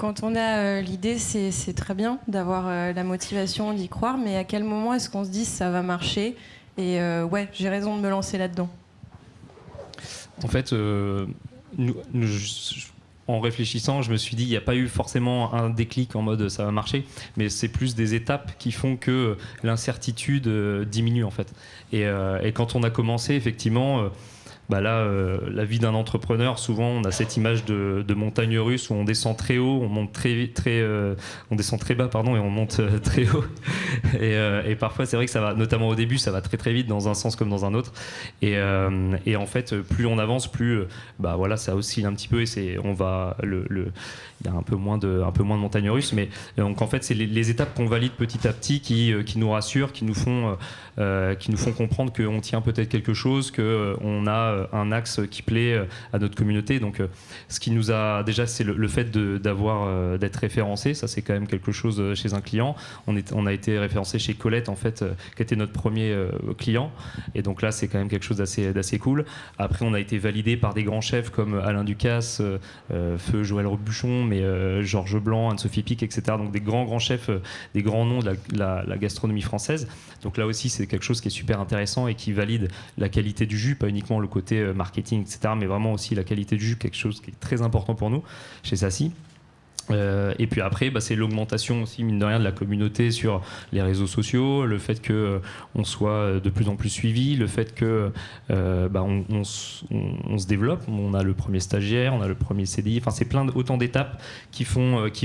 Quand on a l'idée, c'est très bien d'avoir la motivation d'y croire, mais à quel moment est-ce qu'on se dit ça va marcher et ouais, j'ai raison de me lancer là-dedans? En fait, en réfléchissant, je me suis dit, il n'y a pas eu forcément un déclic en mode ça va marcher, mais c'est plus des étapes qui font que l'incertitude diminue en fait. Et quand on a commencé, effectivement, la vie d'un entrepreneur, souvent on a cette image de montagne russe où on descend très haut, on monte on descend très bas, pardon, et on monte très haut. Et parfois c'est vrai que ça va, notamment au début, ça va très très vite dans un sens comme dans un autre. Et en fait, plus on avance, plus ça oscille un petit peu et il y a un peu moins de montagne russe. Mais donc en fait, c'est les étapes qu'on valide petit à petit qui nous rassurent, qui nous font comprendre qu'on tient peut-être quelque chose, qu'on a un axe qui plaît à notre communauté. Donc ce qui nous a déjà, c'est le fait d'être référencé. Ça, c'est quand même quelque chose chez un client. On a été référencé chez Colette en fait, qui était notre premier client, et donc là c'est quand même quelque chose d'assez cool. Après, on a été validé par des grands chefs comme Alain Ducasse, feu Joël Robuchon, mais Georges Blanc, Anne-Sophie Pic, etc. Donc des grands chefs, des grands noms de la gastronomie française. Donc là aussi, c'est quelque chose qui est super intéressant et qui valide la qualité du jus, pas uniquement le côté marketing, etc., mais vraiment aussi la qualité du jus, quelque chose qui est très important pour nous chez Saci. Et puis après, c'est l'augmentation aussi, mine de rien, de la communauté sur les réseaux sociaux, le fait qu'on soit de plus en plus suivi, le fait que on se développe, on a le premier stagiaire, on a le premier CDI, enfin c'est autant d'étapes qui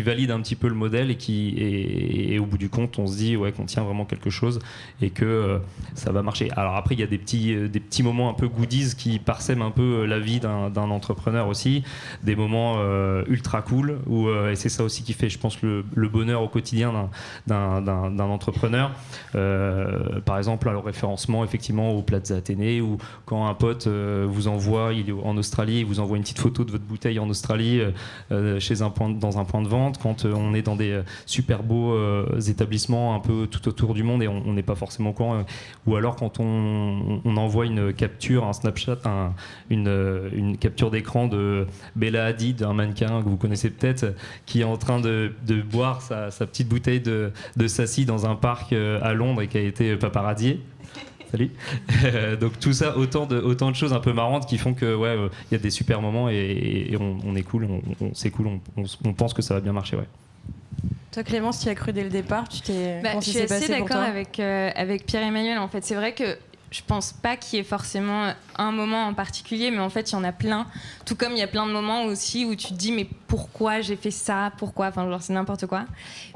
valident un petit peu le modèle et au bout du compte, on se dit qu'on tient vraiment quelque chose et que ça va marcher. Alors après, il y a des petits moments un peu goodies qui parsèment un peu la vie d'un entrepreneur aussi, des moments ultra cool où et c'est ça aussi qui fait, je pense, le bonheur au quotidien d'un entrepreneur. Par exemple, le référencement effectivement au Plaza Athénée, ou quand un pote vous envoie, il est en Australie, il vous envoie une petite photo de votre bouteille en Australie dans un point de vente, quand on est dans des super beaux établissements un peu tout autour du monde et on n'est pas forcément au courant, ou alors quand on envoie une capture, un Snapchat, une capture d'écran de Bella Hadid, un mannequin que vous connaissez peut-être, qui est en train de boire sa petite bouteille de Saci dans un parc à Londres et qui a été paparazzié. Salut. Donc tout ça, autant de choses un peu marrantes qui font que y a des super moments et on est cool, c'est cool, on pense que ça va bien marcher. Ouais. Toi, Clémence, tu y as cru dès le départ, je suis assez d'accord avec Pierre-Emmanuel. En fait, c'est vrai que je pense pas qu'il y ait forcément un moment en particulier, mais en fait il y en a plein, tout comme il y a plein de moments aussi où tu te dis mais pourquoi j'ai fait ça, pourquoi, enfin genre c'est n'importe quoi,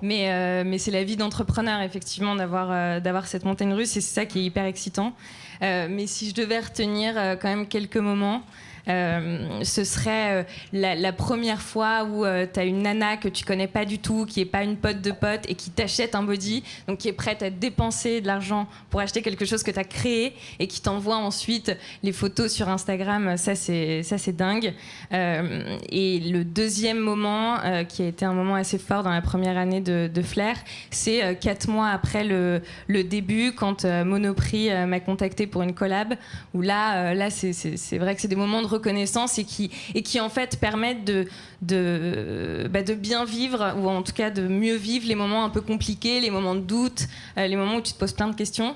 mais c'est la vie d'entrepreneur effectivement d'avoir cette montagne russe et c'est ça qui est hyper excitant. Mais si je devais retenir quand même quelques moments, ce serait la première fois où t'as une nana que tu connais pas du tout, qui est pas une pote de pote et qui t'achète un body, donc qui est prête à dépenser de l'argent pour acheter quelque chose que t'as créé et qui t'envoie ensuite les photos sur Instagram. Ça c'est dingue. Et le deuxième moment qui a été un moment assez fort dans la première année de Flair, c'est 4 mois après le début, quand Monoprix m'a contacté pour une collab, où là c'est vrai que c'est des moments de reconnaissance et qui en fait permettent de bien vivre, ou en tout cas de mieux vivre les moments un peu compliqués, les moments de doute, les moments où tu te poses plein de questions.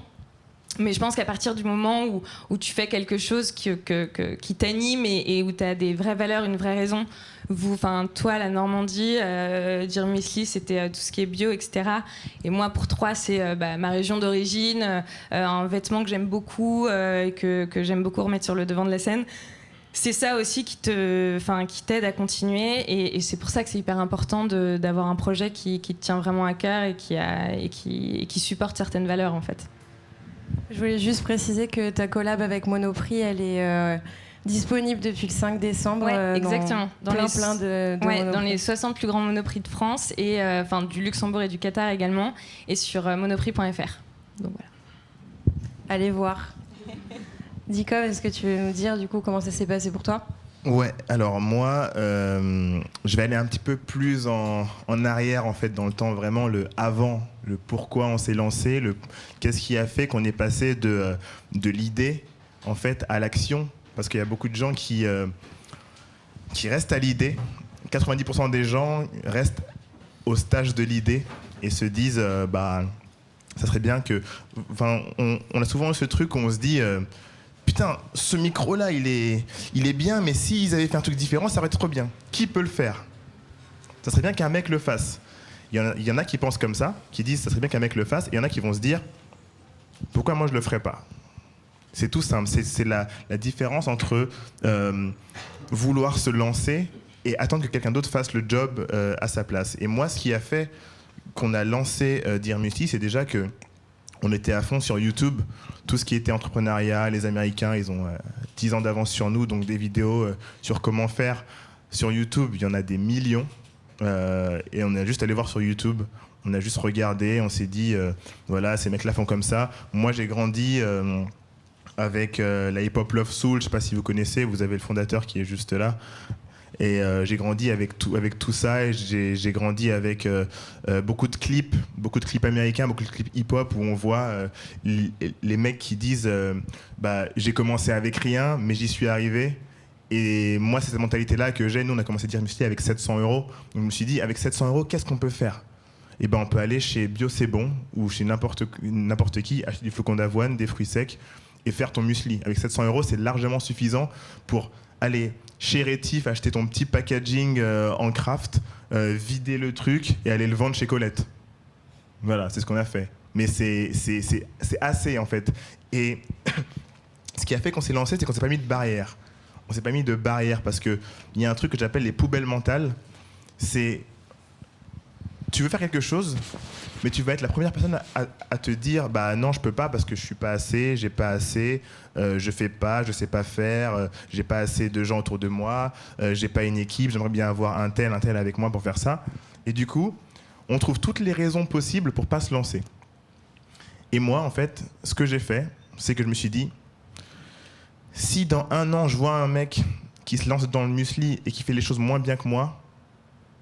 Mais je pense qu'à partir du moment où tu fais quelque chose qui t'anime et où tu as des vraies valeurs, une vraie raison, toi, la Normandie, Dear Miss Lee, c'était tout ce qui est bio, etc. Et moi, pour 3, c'est ma région d'origine, un vêtement que j'aime beaucoup et que j'aime beaucoup remettre sur le devant de la scène. C'est ça aussi qui t'aide à continuer, et c'est pour ça que c'est hyper important d'avoir un projet qui te tient vraiment à cœur et qui supporte certaines valeurs en fait. Je voulais juste préciser que ta collab avec Monoprix, elle est disponible depuis le 5 décembre. Exactement. Dans les 60 plus grands Monoprix de France, et du Luxembourg et du Qatar également, et sur monoprix.fr. Donc voilà. Allez voir. Dicom, est-ce que tu veux nous dire du coup comment ça s'est passé pour toi ? Ouais, alors moi, je vais aller un petit peu plus en arrière en fait dans le temps, vraiment le avant, le pourquoi on s'est lancé, qu'est-ce qui a fait qu'on est passé de l'idée en fait à l'action, parce qu'il y a beaucoup de gens qui restent à l'idée 90% des gens restent au stage de l'idée et se disent ça serait bien que... on a souvent ce truc où on se dit putain, ce micro-là, il est bien, mais s'ils avaient fait un truc différent, ça aurait été trop bien. Qui peut le faire ? Ça serait bien qu'un mec le fasse. Il y en a qui pensent comme ça, qui disent ça serait bien qu'un mec le fasse, et il y en a qui vont se dire pourquoi moi je le ferais pas ? C'est tout simple, c'est la différence entre vouloir se lancer et attendre que quelqu'un d'autre fasse le job à sa place. Et moi, ce qui a fait qu'on a lancé Dear Musli, c'est déjà que on était à fond sur YouTube. Tout ce qui était entrepreneuriat, les Américains, ils ont 10 ans d'avance sur nous, donc des vidéos sur comment faire. Sur YouTube, il y en a des millions. Et on est juste allé voir sur YouTube. On a juste regardé, on s'est dit, voilà, ces mecs-là font comme ça. Moi, j'ai grandi avec la hip-hop Love Soul, je sais pas si vous connaissez, vous avez le fondateur qui est juste là. Et j'ai grandi avec tout ça, et j'ai grandi avec beaucoup de clips américains, beaucoup de clips hip-hop où on voit les mecs qui disent j'ai commencé avec rien, mais j'y suis arrivé. Et moi, c'est cette mentalité-là que j'ai. Nous, on a commencé Dear Musli avec 700 €. Donc, je me suis dit, avec 700 €, qu'est-ce qu'on peut faire ? Et on peut aller chez Bio C'est Bon ou chez n'importe qui, acheter du flocon d'avoine, des fruits secs et faire ton muesli. Avec 700 €, c'est largement suffisant pour aller chez Rétif, acheter ton petit packaging en craft, vider le truc et aller le vendre chez Colette. Voilà, c'est ce qu'on a fait. Mais c'est assez, en fait. Et ce qui a fait qu'on s'est lancé, c'est qu'on s'est pas mis de barrière. On s'est pas mis de barrière parce qu'il y a un truc que j'appelle les poubelles mentales. C'est... Tu veux faire quelque chose, mais tu vas être la première personne à te dire non, je peux pas parce que je suis pas assez, j'ai pas assez, je fais pas, je sais pas faire, j'ai pas assez de gens autour de moi, j'ai pas une équipe, j'aimerais bien avoir un tel avec moi pour faire ça. Et du coup, on trouve toutes les raisons possibles pour pas se lancer. Et moi, en fait, ce que j'ai fait, c'est que je me suis dit, si dans 1 an, je vois un mec qui se lance dans le muesli et qui fait les choses moins bien que moi,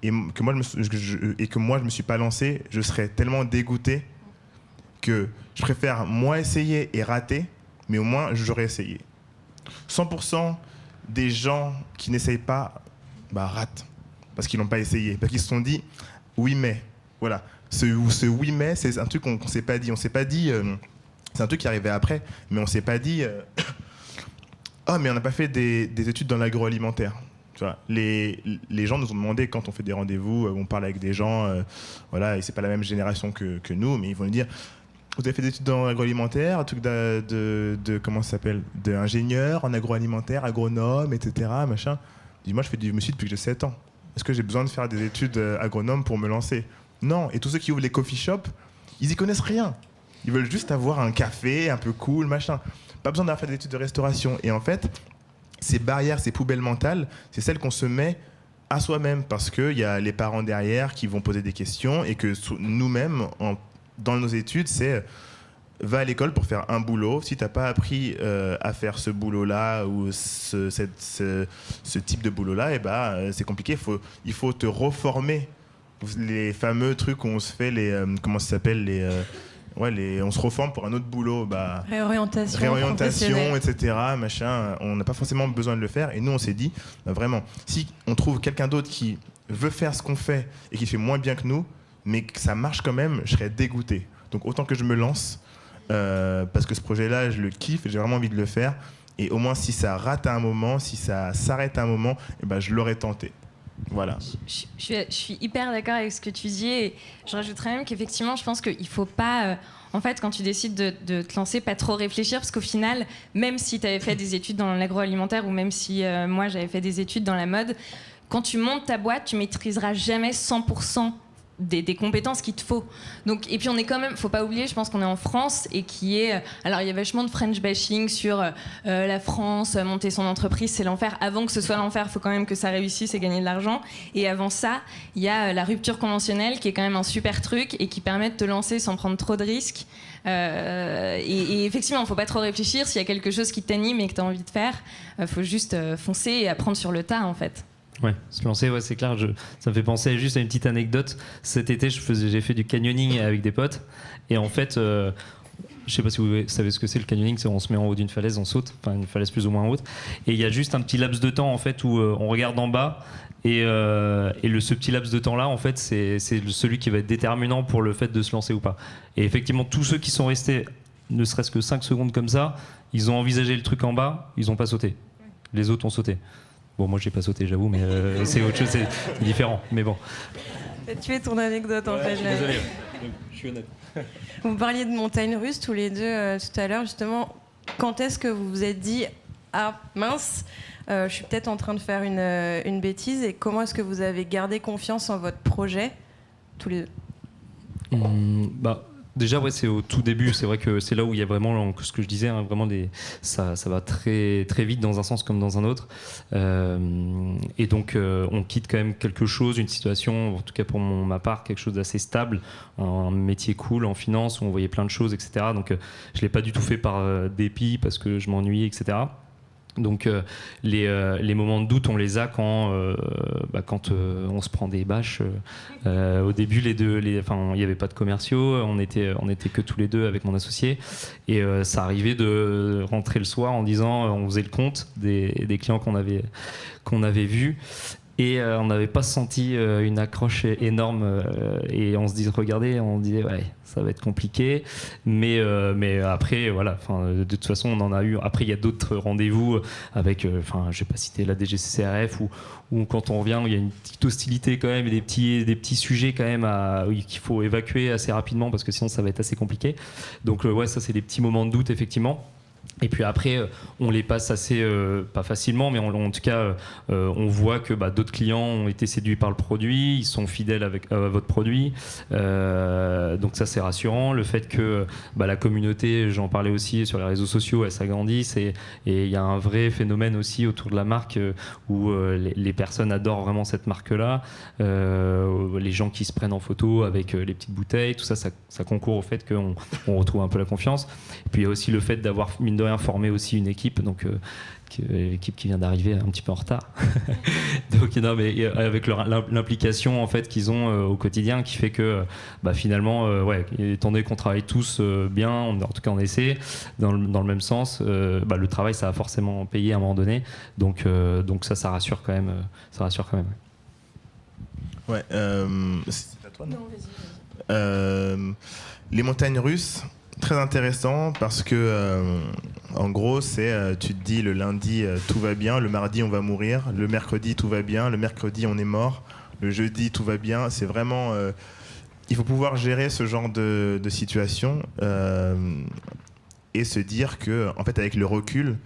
et que moi je me suis pas lancé, je serais tellement dégoûté que je préfère moi essayer et rater, mais au moins j'aurais essayé. 100% des gens qui n'essayent pas ratent parce qu'ils n'ont pas essayé, parce qu'ils se sont dit oui mais voilà. Ce oui mais, c'est un truc qu'on s'est pas dit. On s'est pas dit c'est un truc qui arrivait après, mais on s'est pas dit oh mais on n'a pas fait des études dans l'agroalimentaire. Tu vois, les gens nous ont demandé quand on fait des rendez-vous, on parle avec des gens, voilà, et c'est pas la même génération que nous, mais ils vont nous dire vous avez fait des études dans l'agroalimentaire, un truc de comment ça s'appelle, d'ingénieur en agroalimentaire, agronome, etc. Machin. Je dis moi je fais du muesli depuis que j'ai 7 ans. Est-ce que j'ai besoin de faire des études agronomes pour me lancer ? Non. Et tous ceux qui ouvrent les coffee shops, ils y connaissent rien. Ils veulent juste avoir un café un peu cool, machin. Pas besoin d'avoir fait des études de restauration. Et en fait, ces barrières, ces poubelles mentales, c'est celles qu'on se met à soi-même parce qu'il y a les parents derrière qui vont poser des questions et que nous-mêmes, dans nos études, c'est va à l'école pour faire un boulot. Si tu n'as pas appris à faire ce boulot-là ou ce type de boulot-là, c'est compliqué. Il faut te reformer. Les fameux trucs où on se fait comment ça s'appelle on se reforme pour un autre boulot. Réorientation, etc. Machin. On n'a pas forcément besoin de le faire. Et nous, on s'est dit, vraiment, si on trouve quelqu'un d'autre qui veut faire ce qu'on fait et qui fait moins bien que nous, mais que ça marche quand même, je serais dégoûté. Donc autant que je me lance, parce que ce projet-là, je le kiffe et j'ai vraiment envie de le faire. Et au moins, si ça rate à un moment, si ça s'arrête à un moment, je l'aurais tenté. Voilà. Je suis hyper d'accord avec ce que tu dis et je rajouterais même qu'effectivement je pense qu'il ne faut pas en fait quand tu décides de te lancer pas trop réfléchir parce qu'au final même si tu avais fait des études dans l'agroalimentaire ou même si moi j'avais fait des études dans la mode, quand tu montes ta boîte tu maîtriseras jamais 100% des compétences qu'il te faut. Donc, et puis on est quand même, faut pas oublier, je pense qu'on est en France et qui est, alors il y a vachement de French bashing sur la France, monter son entreprise c'est l'enfer. Avant que ce soit l'enfer, il faut quand même que ça réussisse et gagner de l'argent. Et avant ça, il y a la rupture conventionnelle qui est quand même un super truc et qui permet de te lancer sans prendre trop de risques. Et effectivement, il faut pas trop réfléchir. S'il y a quelque chose qui t'anime et que tu as envie de faire, faut juste foncer et apprendre sur le tas en fait. Ouais, se lancer, ouais, c'est clair. Ça me fait penser juste à une petite anecdote. Cet été, j'ai fait du canyoning avec des potes. Et en fait, je sais pas si vous savez ce que c'est le canyoning, c'est on se met en haut d'une falaise, on saute, enfin une falaise plus ou moins haute. Et il y a juste un petit laps de temps en fait où on regarde en bas ce petit laps de temps-là, en fait, c'est celui qui va être déterminant pour le fait de se lancer ou pas. Et effectivement, tous ceux qui sont restés ne serait-ce que 5 secondes comme ça, ils ont envisagé le truc en bas, ils n'ont pas sauté. Les autres ont sauté. Bon, moi, j'ai pas sauté, j'avoue, mais c'est autre chose, c'est différent. Mais bon. T'as tué ton anecdote, en fait. Désolé, je suis honnête. Vous parliez de montagnes russes tous les deux tout à l'heure, justement. Quand est-ce que vous vous êtes dit « Ah, mince, je suis peut-être en train de faire une bêtise » et comment est-ce que vous avez gardé confiance en votre projet, tous les deux? Déjà, ouais, c'est au tout début. C'est vrai que c'est là où il y a vraiment ce que je disais, hein, vraiment ça va très, très vite dans un sens comme dans un autre. Et donc, on quitte quand même quelque chose, une situation, en tout cas pour ma part, quelque chose d'assez stable, un métier cool en finance où on voyait plein de choses, etc. Donc, je ne l'ai pas du tout fait par dépit parce que je m'ennuyais, etc. Donc les moments de doute, on les a quand on se prend des bâches. Au début, il n'y avait pas de commerciaux, on était que tous les deux avec mon associé. Et ça arrivait de rentrer le soir en disant, on faisait le compte des clients qu'on avait vus. Et on n'avait pas senti une accroche énorme et on se disait, ouais, ça va être compliqué, mais après voilà, de toute façon on en a eu. Après il y a d'autres rendez-vous avec, je vais pas citer la DGCCRF où quand on revient il y a une petite hostilité quand même et des petits sujets quand même qu'il faut évacuer assez rapidement parce que sinon ça va être assez compliqué. Donc ouais, ça c'est des petits moments de doute effectivement. Et puis après, on les passe assez, pas facilement, mais en tout cas, on voit que d'autres clients ont été séduits par le produit, ils sont fidèles à votre produit. Donc ça, c'est rassurant. Le fait que la communauté, j'en parlais aussi sur les réseaux sociaux, elle s'agrandisse et il y a un vrai phénomène aussi autour de la marque où les personnes adorent vraiment cette marque-là. Les gens qui se prennent en photo avec les petites bouteilles, tout ça, ça concourt au fait qu'on retrouve un peu la confiance. Et puis il y a aussi le fait d'avoir mine de rien formé aussi une équipe, donc l'équipe qui vient d'arriver un petit peu en retard. Donc non, mais avec l'implication en fait qu'ils ont au quotidien, qui fait que finalement, ouais, étant donné qu'on travaille tous bien, en tout cas on essaie dans le même sens, le travail ça a forcément payé à un moment donné. Donc ça rassure quand même. Ouais. C'est à toi, non ? Les montagnes russes. Très intéressant parce que en gros c'est tu te dis le lundi tout va bien, le mardi on va mourir, le mercredi tout va bien, le mercredi on est mort, le jeudi tout va bien. C'est vraiment il faut pouvoir gérer ce genre de situation et se dire que en fait avec le recul,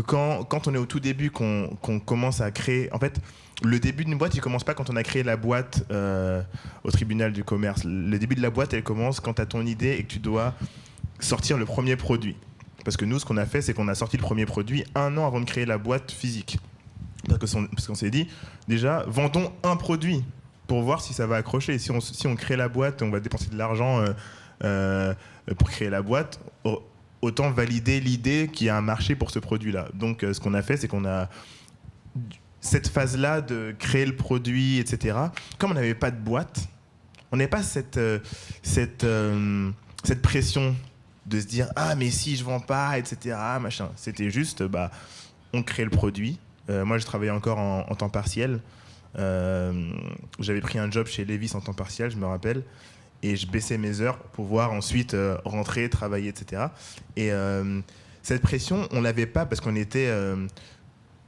quand on est au tout début, qu'on commence à créer, en fait le début d'une boîte, il commence pas quand on a créé la boîte au tribunal du commerce. Le début de la boîte, elle commence quand tu as ton idée et que tu dois sortir le premier produit. Parce que nous, ce qu'on a fait, c'est qu'on a sorti le premier produit 1 an avant de créer la boîte physique. Parce qu'on s'est dit, déjà, vendons un produit pour voir si ça va accrocher. Si on crée la boîte, on va dépenser de l'argent pour créer la boîte, autant valider l'idée qu'il y a un marché pour ce produit-là. Donc, ce qu'on a fait, c'est qu'on a... Cette phase-là de créer le produit, etc., comme on n'avait pas de boîte, on n'avait pas cette pression de se dire « Ah, mais si je vends pas, etc. » machin. C'était juste, on crée le produit. Moi, je travaillais encore en temps partiel. J'avais pris un job chez Levi's en temps partiel, je me rappelle. Et je baissais mes heures pour pouvoir ensuite rentrer, travailler, etc. Et cette pression, on ne l'avait pas parce qu'on était...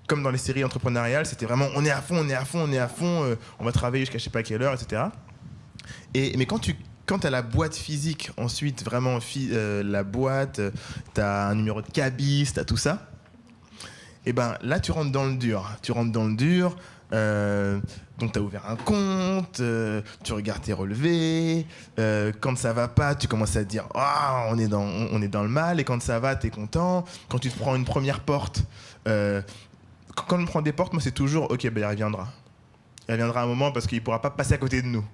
comme dans les séries entrepreneuriales, c'était vraiment on est à fond, on va travailler jusqu'à je sais pas quelle heure, etc. Mais quand tu as la boîte physique, ensuite vraiment la boîte, tu as un numéro de cabis, tu as tout ça, et là tu rentres dans le dur. Donc tu as ouvert un compte, tu regardes tes relevés, quand ça va pas, tu commences à te dire on est dans le mal, et quand ça va, tu es content. Quand tu te prends une première porte, quand on prend des portes, moi c'est toujours ok, il reviendra. Il reviendra un moment parce qu'il pourra pas passer à côté de nous.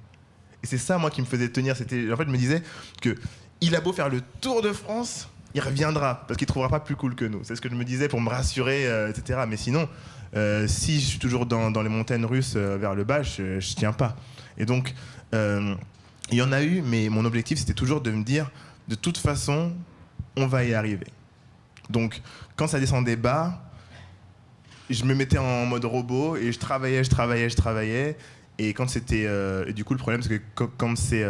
Et c'est ça moi qui me faisait tenir. En fait, je me disais que il a beau faire le tour de France, il reviendra parce qu'il trouvera pas plus cool que nous. C'est ce que je me disais pour me rassurer, etc. Mais sinon, si je suis toujours dans les montagnes russes vers le bas, je tiens pas. Et donc, il y en a eu, mais mon objectif c'était toujours de me dire, de toute façon, on va y arriver. Donc, quand ça descendait bas, je me mettais en mode robot et je travaillais. Et quand c'était... du coup, le problème, c'est que quand c'est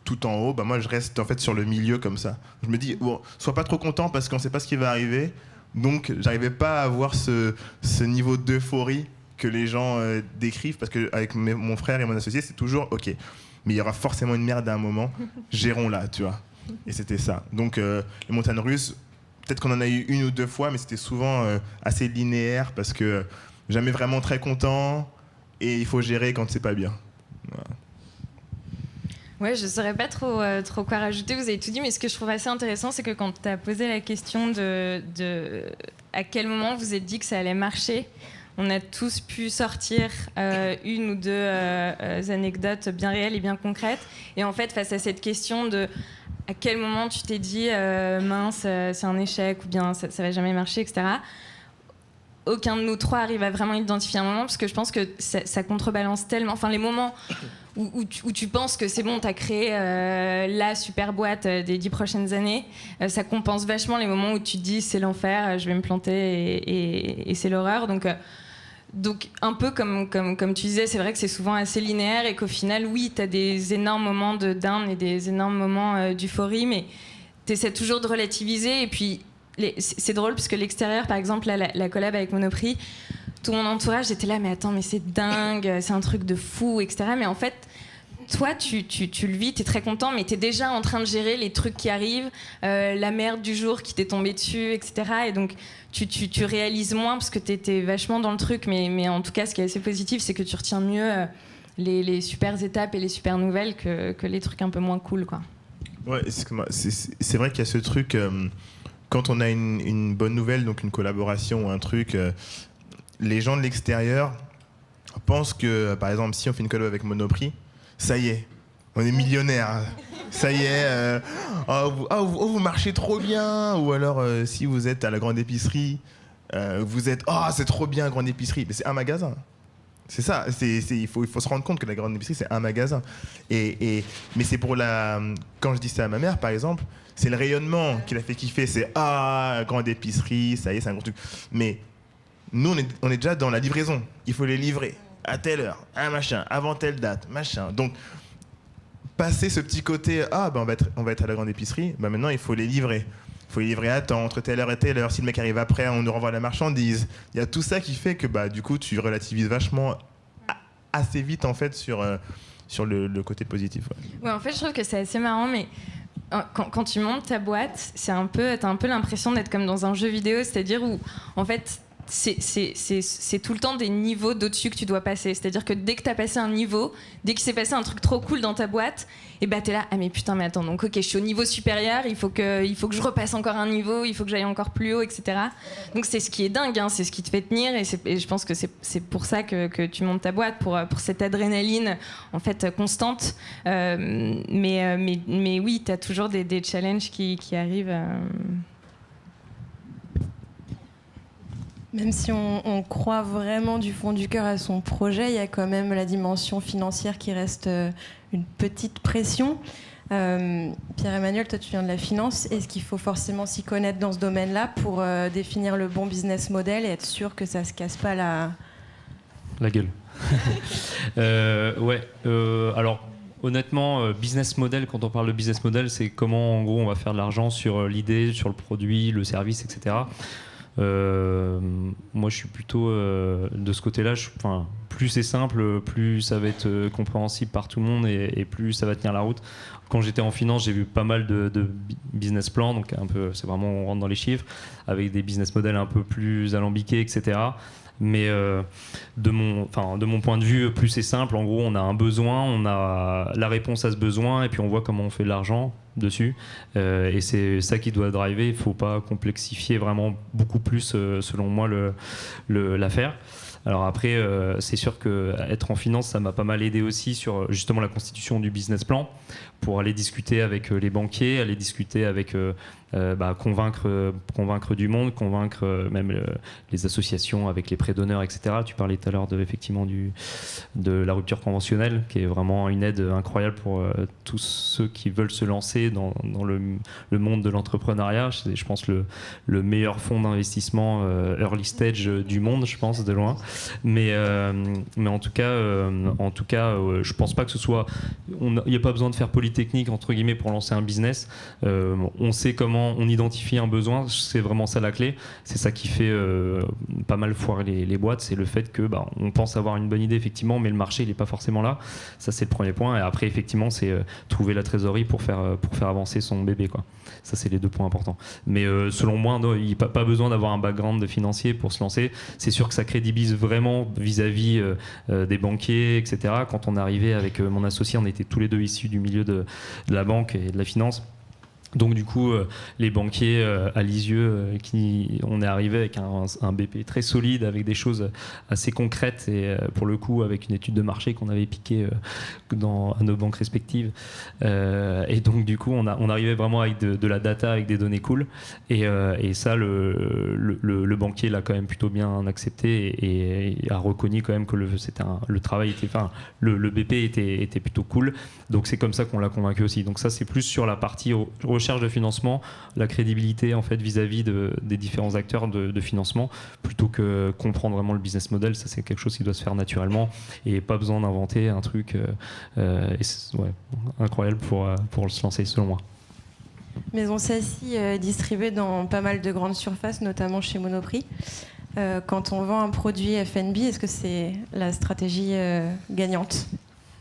tout en haut, bah, moi, je reste en fait sur le milieu comme ça. Je me dis, bon, sois pas trop content parce qu'on sait pas ce qui va arriver. Donc, j'arrivais pas à avoir ce niveau d'euphorie que les gens décrivent, parce qu'avec mon frère et mon associé, c'est toujours OK, mais il y aura forcément une merde à un moment, gérons-la, tu vois. Et c'était ça. Donc, les montagnes russes, peut-être qu'on en a eu 1 ou 2 fois, mais c'était souvent assez linéaire, parce que jamais vraiment très content, et il faut gérer quand c'est pas bien. Voilà. Ouais, je ne saurais pas trop quoi rajouter, vous avez tout dit, mais ce que je trouve assez intéressant, c'est que quand tu as posé la question de à quel moment vous êtes dit que ça allait marcher, on a tous pu sortir 1 ou 2 anecdotes bien réelles et bien concrètes. Et en fait, face à cette question de à quel moment tu t'es dit mince, c'est un échec, ou bien ça va jamais marcher, etc., aucun de nous 3 arrive à vraiment identifier un moment, parce que je pense que ça contrebalance tellement. Enfin, les moments où tu penses que c'est bon, t'as créé la super boîte des 10 prochaines années, ça compense vachement les moments où tu te dis c'est l'enfer, je vais me planter et c'est l'horreur. Donc un peu comme tu disais, c'est vrai que c'est souvent assez linéaire et qu'au final, oui, t'as des énormes moments de down et des énormes moments d'euphorie, mais t'essaies toujours de relativiser. Et puis c'est drôle parce que l'extérieur, par exemple, là, la collab avec Monoprix, tout mon entourage était là, mais attends, mais c'est dingue, c'est un truc de fou, etc. Mais en fait, toi, tu le vis, t'es très content, mais t'es déjà en train de gérer les trucs qui arrivent, la merde du jour qui t'est tombée dessus, etc. Et donc, tu réalises moins parce que t'es vachement dans le truc, mais en tout cas, ce qui est assez positif, c'est que tu retiens mieux les super étapes et les super nouvelles que les trucs un peu moins cool, quoi. Ouais, c'est vrai qu'il y a ce truc, quand on a une bonne nouvelle, donc une collaboration ou un truc, les gens de l'extérieur pensent que, par exemple, si on fait une collab avec Monoprix, ça y est, on est millionnaire. Ça y est, vous marchez trop bien. Ou alors, si vous êtes à la grande épicerie, vous êtes, c'est trop bien, grande épicerie. Mais c'est un magasin. C'est ça. Il faut se rendre compte que la grande épicerie, c'est un magasin. Mais c'est pour quand je dis ça à ma mère, par exemple, c'est le rayonnement qui l'a fait kiffer. C'est grande épicerie, ça y est, c'est un gros truc. Mais nous, on est déjà dans la livraison. Il faut les livrer à telle heure, machin, avant telle date, machin. Donc, passer ce petit côté, on va être à la grande épicerie, maintenant, il faut les livrer. Il faut les livrer à temps, entre telle heure et telle heure. Si le mec arrive après, on nous renvoie la marchandise. Il y a tout ça qui fait que, du coup, tu relativises vachement assez vite, en fait, sur le côté positif. Ouais, en fait, je trouve que c'est assez marrant, mais quand tu montes ta boîte, t'as un peu l'impression d'être comme dans un jeu vidéo, c'est-à-dire où, en fait, c'est tout le temps des niveaux d'au-dessus que tu dois passer. C'est-à-dire que dès que tu as passé un niveau, dès qu'il s'est passé un truc trop cool dans ta boîte, et bah t'es là, mais putain, mais attends, donc ok, je suis au niveau supérieur, il faut que je repasse encore un niveau, il faut que j'aille encore plus haut, etc. Donc c'est ce qui est dingue, hein, c'est ce qui te fait tenir, et je pense que c'est pour ça que tu montes ta boîte, pour cette adrénaline en fait constante. Mais oui, t'as toujours des challenges qui arrivent. Même si on croit vraiment du fond du cœur à son projet, il y a quand même la dimension financière qui reste une petite pression. Pierre-Emmanuel, toi tu viens de la finance. Est-ce qu'il faut forcément s'y connaître dans ce domaine-là pour définir le bon business model et être sûr que ça ne se casse pas la gueule? Alors, honnêtement, business model, quand on parle de business model, c'est comment en gros on va faire de l'argent sur l'idée, sur le produit, le service, etc. Moi je suis plutôt de ce côté-là, plus c'est simple, plus ça va être compréhensible par tout le monde et plus ça va tenir la route. Quand j'étais en finance, j'ai vu pas mal de business plans, donc un peu, c'est vraiment on rentre dans les chiffres, avec des business models un peu plus alambiqués, etc. Mais de mon point de vue, plus c'est simple. En gros, on a un besoin, on a la réponse à ce besoin, et puis on voit comment on fait de l'argent dessus. Et c'est ça qui doit driver. Il ne faut pas complexifier vraiment beaucoup plus, selon moi, l'affaire. Alors après, c'est sûr qu'être en finance, ça m'a pas mal aidé aussi sur justement la constitution du business plan, pour aller discuter avec les banquiers, aller discuter avec convaincre du monde, convaincre même les associations avec les prêts d'honneur, etc. Tu parlais tout à l'heure effectivement de la rupture conventionnelle, qui est vraiment une aide incroyable pour tous ceux qui veulent se lancer dans le monde de l'entrepreneuriat. C'est, je pense, le meilleur fonds d'investissement early stage du monde, je pense, de loin. Mais en tout cas, je pense pas que ce soit... Il n'y a pas besoin de faire Polytechnique, entre guillemets, pour lancer un business. On sait comment on identifie un besoin, c'est vraiment ça la clé. C'est ça qui fait pas mal foirer les boîtes, c'est le fait que on pense avoir une bonne idée, effectivement, mais le marché il n'est pas forcément là. Ça, c'est le premier point. Et après, effectivement, c'est trouver la trésorerie pour faire avancer son bébé, quoi. Ça, c'est les 2 points importants. Mais selon moi, il n'y a pas besoin d'avoir un background financier pour se lancer. C'est sûr que ça crédibilise vraiment vis-à-vis des banquiers, etc. Quand on est arrivé avec mon associé, on était tous les deux issus du milieu de la banque et de la finance. Donc du coup, les banquiers à Lisieux, on est arrivé avec un BP très solide, avec des choses assez concrètes et pour le coup avec une étude de marché qu'on avait piquée à nos banques respectives. Et donc du coup, on arrivait vraiment avec de la data, avec des données cool. Et ça, le banquier l'a quand même plutôt bien accepté et a reconnu quand même que le travail était, le BP était plutôt cool. Donc c'est comme ça qu'on l'a convaincu aussi. Donc ça, c'est plus sur la partie recherche de financement, la crédibilité en fait vis-à-vis des différents acteurs de financement, plutôt que comprendre vraiment le business model. Ça, c'est quelque chose qui doit se faire naturellement et pas besoin d'inventer un truc incroyable pour se lancer, selon moi. Maison Sassy est distribuée dans pas mal de grandes surfaces, notamment chez Monoprix. Quand on vend un produit F&B, est-ce que c'est la stratégie gagnante ?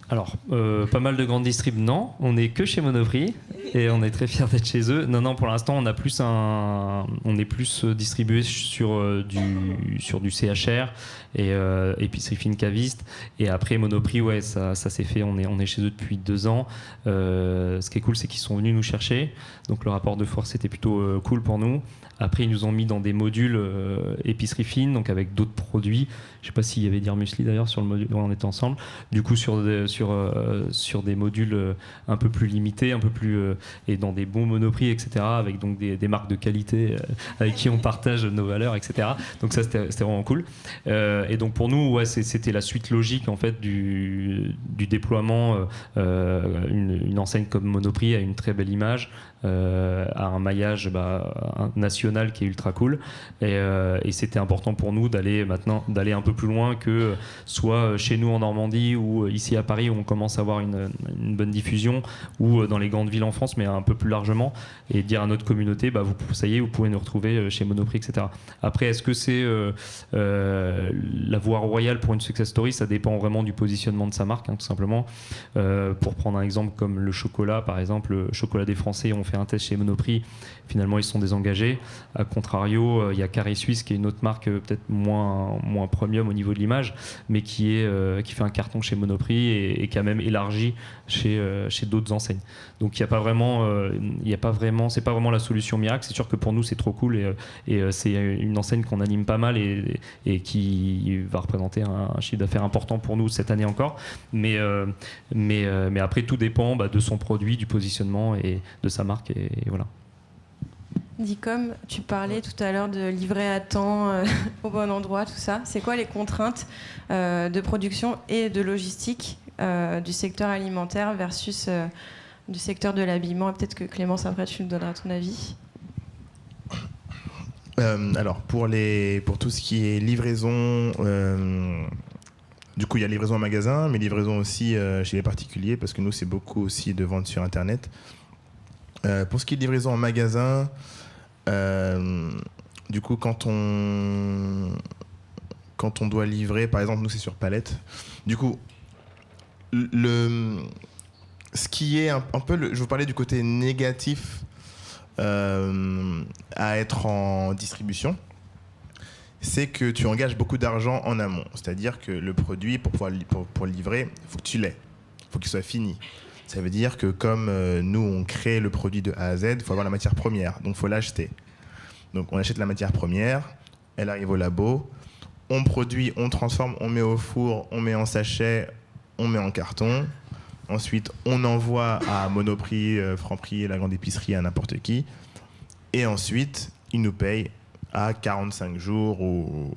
Alors, pas mal de grandes distribs, non. On n'est que chez Monoprix et on est très fiers d'être chez eux. Non, pour l'instant, on est plus distribué sur du CHR et épicerie fine caviste. Et après, Monoprix, ouais, ça s'est fait. On est chez eux depuis 2 ans. Ce qui est cool, c'est qu'ils sont venus nous chercher. Donc, le rapport de force était plutôt cool pour nous. Après, ils nous ont mis dans des modules épicerie fine, donc avec d'autres produits. Je ne sais pas s'il y avait dire muesli d'ailleurs sur le module où on était ensemble. Du coup, sur des modules un peu plus limités, et dans des bons monoprix, etc. Avec donc des marques de qualité avec qui on partage nos valeurs, etc. Donc ça, c'était vraiment cool. Et donc pour nous, ouais, c'était la suite logique en fait du déploiement. Une enseigne comme Monoprix a une très belle image. À un maillage national qui est ultra cool et c'était important pour nous d'aller un peu plus loin que soit chez nous en Normandie ou ici à Paris où on commence à avoir une bonne diffusion ou dans les grandes villes en France mais un peu plus largement et dire à notre communauté ça y est, vous pouvez nous retrouver chez Monoprix, etc. Après, est-ce que c'est la voie royale pour une success story? Ça dépend vraiment du positionnement de sa marque, tout simplement. Pour prendre un exemple comme le chocolat, par exemple, le chocolat des Français, on fait un test chez Monoprix, finalement ils sont désengagés. A contrario, il y a Carré Suisse qui est une autre marque peut-être moins premium au niveau de l'image, mais qui fait un carton chez Monoprix et qui a même élargi chez d'autres enseignes. Donc il n'y a pas vraiment, c'est pas vraiment la solution miracle. C'est sûr que pour nous c'est trop cool et c'est une enseigne qu'on anime pas mal et qui va représenter un chiffre d'affaires important pour nous cette année encore. Mais après tout dépend de son produit, du positionnement et de sa marque et voilà. Dicom, tu parlais tout à l'heure de livrer à temps au bon endroit, tout ça. C'est quoi les contraintes de production et de logistique du secteur alimentaire versus du secteur de l'habillement? Et peut-être que Clémence, après, tu nous donneras ton avis. Alors, pour tout ce qui est livraison, du coup, il y a livraison en magasin, mais livraison aussi chez les particuliers, parce que nous, c'est beaucoup aussi de vente sur Internet. Pour ce qui est de livraison en magasin, du coup, quand on doit livrer, par exemple, nous, c'est sur palette. Du coup, ce qui est un peu, je vous parlais du côté négatif à être en distribution, c'est que tu engages beaucoup d'argent en amont. C'est-à-dire que le produit, pour livrer, il faut que tu l'aies. Il faut qu'il soit fini. Ça veut dire que comme nous, on crée le produit de A à Z, il faut avoir la matière première. Donc, il faut l'acheter. Donc, on achète la matière première, elle arrive au labo, on produit, on transforme, on met au four, on met en sachet, on met en carton. Ensuite, on envoie à Monoprix, Franprix, la grande épicerie, à n'importe qui. Et ensuite, ils nous payent à 45 jours ou...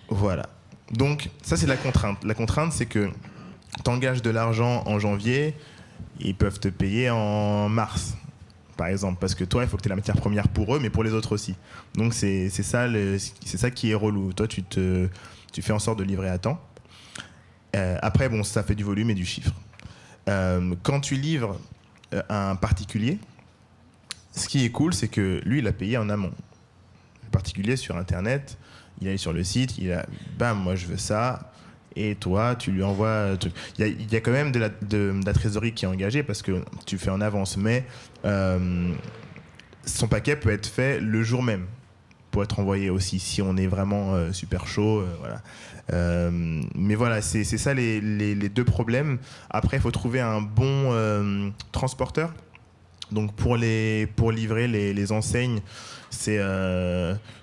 Voilà. Donc, ça, c'est la contrainte. La contrainte, c'est que t'engages de l'argent en janvier, ils peuvent te payer en mars, par exemple. Parce que toi, il faut que tu aies la matière première pour eux, mais pour les autres aussi. Donc, c'est ça qui est relou. Toi, tu fais en sorte de livrer à temps. Après, bon, ça fait du volume et du chiffre. Quand tu livres à un particulier, ce qui est cool, c'est que lui, il a payé en amont. Le particulier, sur Internet, il est sur le site, il a, bam, moi je veux ça, et toi, tu lui envoies... Il y a quand même de la trésorerie qui est engagée, parce que tu fais en avance, mais son paquet peut être fait le jour même, pour être envoyé aussi, si on est vraiment super chaud, voilà. Mais voilà, c'est ça les deux problèmes. Après, il faut trouver un bon transporteur. Donc pour livrer les enseignes, si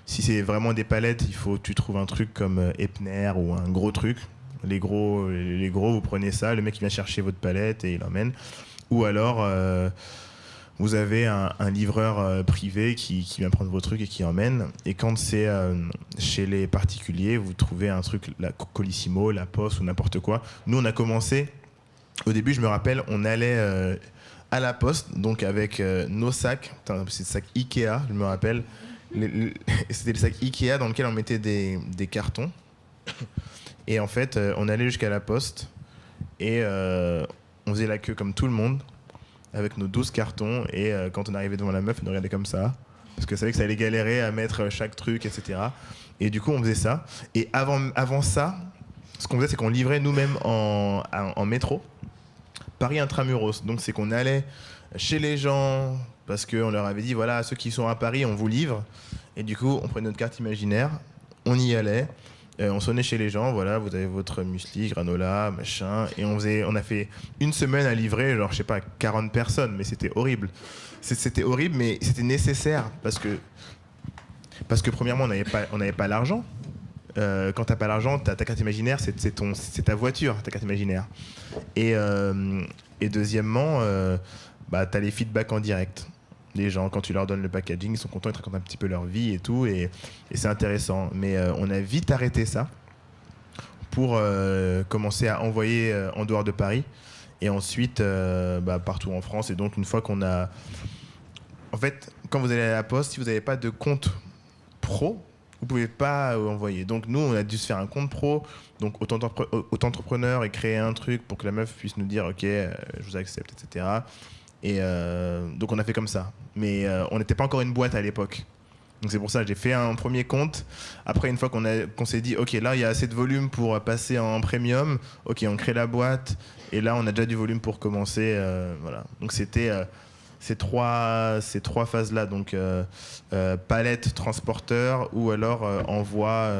c'est vraiment des palettes, il faut que tu trouves un truc comme Epner ou un gros truc. Les gros, vous prenez ça, le mec il vient chercher votre palette et il l'emmène. Ou alors vous avez un livreur privé qui vient prendre vos trucs et qui emmène. Et quand c'est chez les particuliers, vous trouvez un truc, la Colissimo, la Poste ou n'importe quoi. Nous on a commencé, au début je me rappelle, on allait... à la poste, donc avec nos sacs, c'est des sacs Ikea, je me rappelle. C'était le sac Ikea dans lequel on mettait des cartons. Et en fait, on allait jusqu'à la poste et on faisait la queue comme tout le monde avec nos 12 cartons. Et quand on arrivait devant la meuf, on nous regardait comme ça parce que savait que ça allait galérer à mettre chaque truc, etc. Et du coup, on faisait ça. Et avant ça, ce qu'on faisait, c'est qu'on livrait nous-mêmes en métro. Paris intramuros, donc c'est qu'on allait chez les gens parce qu'on leur avait dit voilà, ceux qui sont à Paris on vous livre, et du coup on prenait notre carte imaginaire, on y allait, on sonnait chez les gens, voilà, vous avez votre muesli, granola, machin, et on a fait une semaine à livrer, genre je sais pas, 40 personnes, mais c'était horrible. C'était horrible, mais c'était nécessaire parce que premièrement on n'avait pas l'argent. Quand t'as pas l'argent, ta carte imaginaire, c'est ta voiture, ta carte imaginaire. Et deuxièmement, t'as les feedbacks en direct. Les gens, quand tu leur donnes le packaging, ils sont contents, ils te racontent un petit peu leur vie et tout, et c'est intéressant. Mais on a vite arrêté ça pour commencer à envoyer en dehors de Paris, et ensuite partout en France. Et donc une fois qu'on a... En fait, quand vous allez à la poste, si vous n'avez pas de compte pro, vous ne pouvez pas envoyer. Donc nous, on a dû se faire un compte pro, donc auto-entrepreneur, et créer un truc pour que la meuf puisse nous dire ok, je vous accepte, etc. Et donc on a fait comme ça. Mais on n'était pas encore une boîte à l'époque. Donc c'est pour ça que j'ai fait un premier compte. Après, une fois qu'on s'est dit ok, là il y a assez de volume pour passer en premium, ok, on crée la boîte, et là on a déjà du volume pour commencer. Voilà. Donc c'était... ces trois phases-là, donc palette, transporteur, ou alors envoi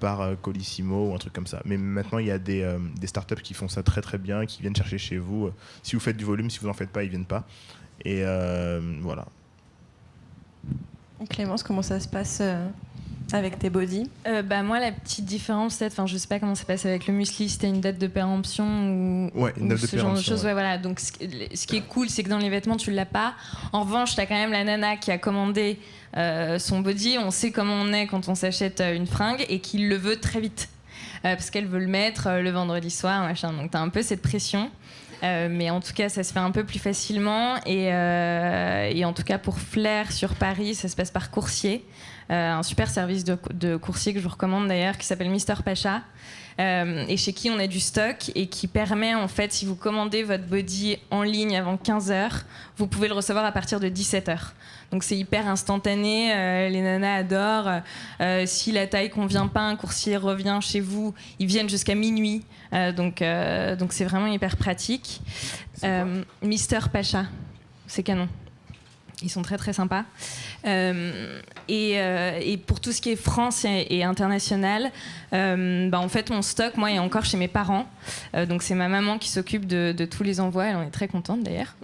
par Colissimo ou un truc comme ça. Mais maintenant, il y a des startups qui font ça très très bien, qui viennent chercher chez vous. Si vous faites du volume, si vous n'en faites pas, ils viennent pas. Et voilà. Clémence, comment ça se passe avec tes bodies? Moi, la petite différence, peut-être, je sais pas comment ça passe avec le muesli, si t'as une date de péremption ou, une date de ce genre de péremption, choses. Ouais, voilà. Donc, ce qui est cool, c'est que dans les vêtements, tu l'as pas. En revanche, t'as quand même la nana qui a commandé son body. On sait comment on est quand on s'achète une fringue et qui le veut très vite. Parce qu'elle veut le mettre le vendredi soir, machin. Donc, t'as un peu cette pression. Mais en tout cas, ça se fait un peu plus facilement. Et en tout cas, pour Flair sur Paris, ça se passe par coursier. Un super service de coursier que je vous recommande d'ailleurs, qui s'appelle Mister Pacha, et chez qui on a du stock et qui permet, en fait, si vous commandez votre body en ligne avant 15h, vous pouvez le recevoir à partir de 17h. Donc c'est hyper instantané, les nanas adorent. Si la taille convient pas, un coursier revient chez vous, ils viennent jusqu'à minuit. Donc c'est vraiment hyper pratique. Mister Pacha, c'est canon. Ils sont très très sympas. Et pour tout ce qui est France et international, en fait mon stock, moi, est encore chez mes parents. Donc c'est ma maman qui s'occupe de tous les envois. Elle en est très contente d'ailleurs.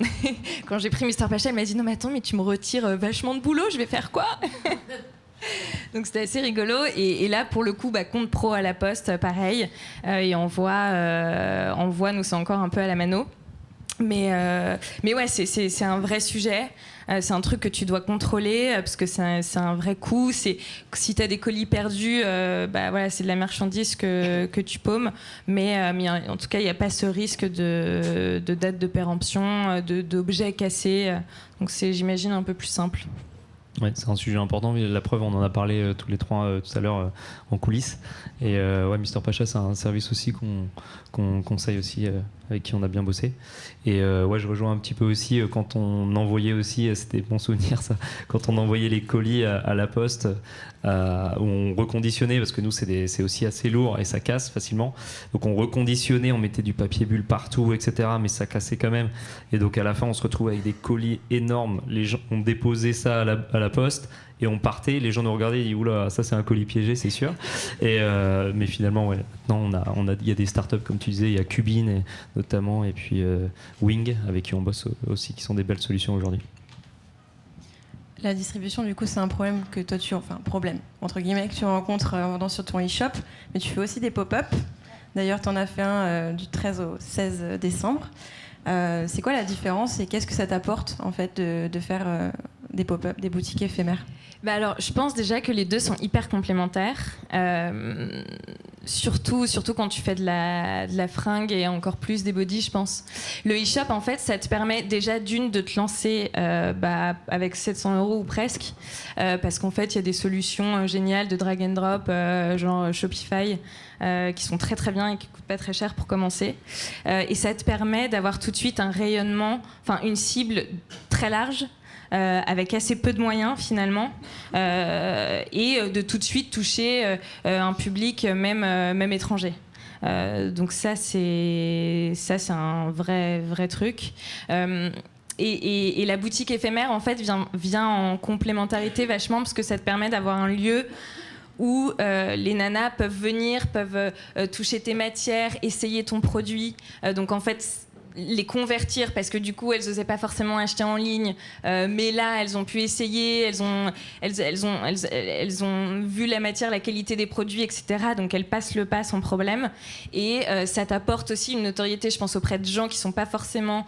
Quand j'ai pris Mister Pacha, elle m'a dit non mais attends, mais tu me retires vachement de boulot, je vais faire quoi? Donc c'était assez rigolo. Et là pour le coup, compte pro à la poste, pareil. Et envoie nous, c'est encore un peu à la mano. Mais ouais, c'est un vrai sujet. C'est un truc que tu dois contrôler parce que c'est un vrai coût. Si tu as des colis perdus, voilà, c'est de la marchandise que tu paumes. Mais en tout cas, il n'y a pas ce risque de date de péremption, d'objets cassés. Donc c'est, j'imagine, un peu plus simple. Ouais, c'est un sujet important. La preuve, on en a parlé tous les trois tout à l'heure en coulisses. Et ouais, Mister Pacha, c'est un service aussi qu'on conseille aussi, avec qui on a bien bossé. Et ouais, je rejoins un petit peu aussi quand on envoyait aussi, c'était bon souvenir ça, quand on envoyait les colis à la poste, où on reconditionnait, parce que nous c'est aussi assez lourd et ça casse facilement. Donc on reconditionnait, on mettait du papier bulle partout, etc. Mais ça cassait quand même. Et donc à la fin, on se retrouve avec des colis énormes. Les gens ont déposé ça à la poste. Et on partait, les gens nous regardaient et disaient oula, ça c'est un colis piégé, c'est sûr. Et mais finalement, ouais, maintenant il y a des startups comme tu disais, il y a Cubine notamment, et puis Wing avec qui on bosse aussi, qui sont des belles solutions aujourd'hui. La distribution, du coup, c'est un problème que toi problème entre guillemets que tu rencontres sur ton e-shop, mais tu fais aussi des pop-up. D'ailleurs, tu en as fait un du 13 au 16 décembre. C'est quoi la différence et qu'est-ce que ça t'apporte en fait de faire des pop-up, des boutiques éphémères? Alors, je pense déjà que les deux sont hyper complémentaires, surtout quand tu fais de la fringue et encore plus des bodys, je pense. Le e-shop, en fait, ça te permet déjà de te lancer avec 700 € ou presque, parce qu'en fait, il y a des solutions géniales de drag and drop, genre Shopify, qui sont très très bien et qui coûtent pas très cher pour commencer. Et ça te permet d'avoir tout de suite un rayonnement, une cible très large, avec assez peu de moyens finalement, et de tout de suite toucher un public même étranger. Donc ça c'est un vrai truc. Et la boutique éphémère en fait vient en complémentarité vachement, parce que ça te permet d'avoir un lieu où les nanas peuvent venir, peuvent toucher tes matières, essayer ton produit. Donc en fait, les convertir, parce que du coup elles n'osaient pas forcément acheter en ligne, mais là elles ont pu essayer, elles ont vu la matière, la qualité des produits, etc. Donc elles passent le pas sans problème. Et ça t'apporte aussi une notoriété, je pense, auprès de gens qui sont pas forcément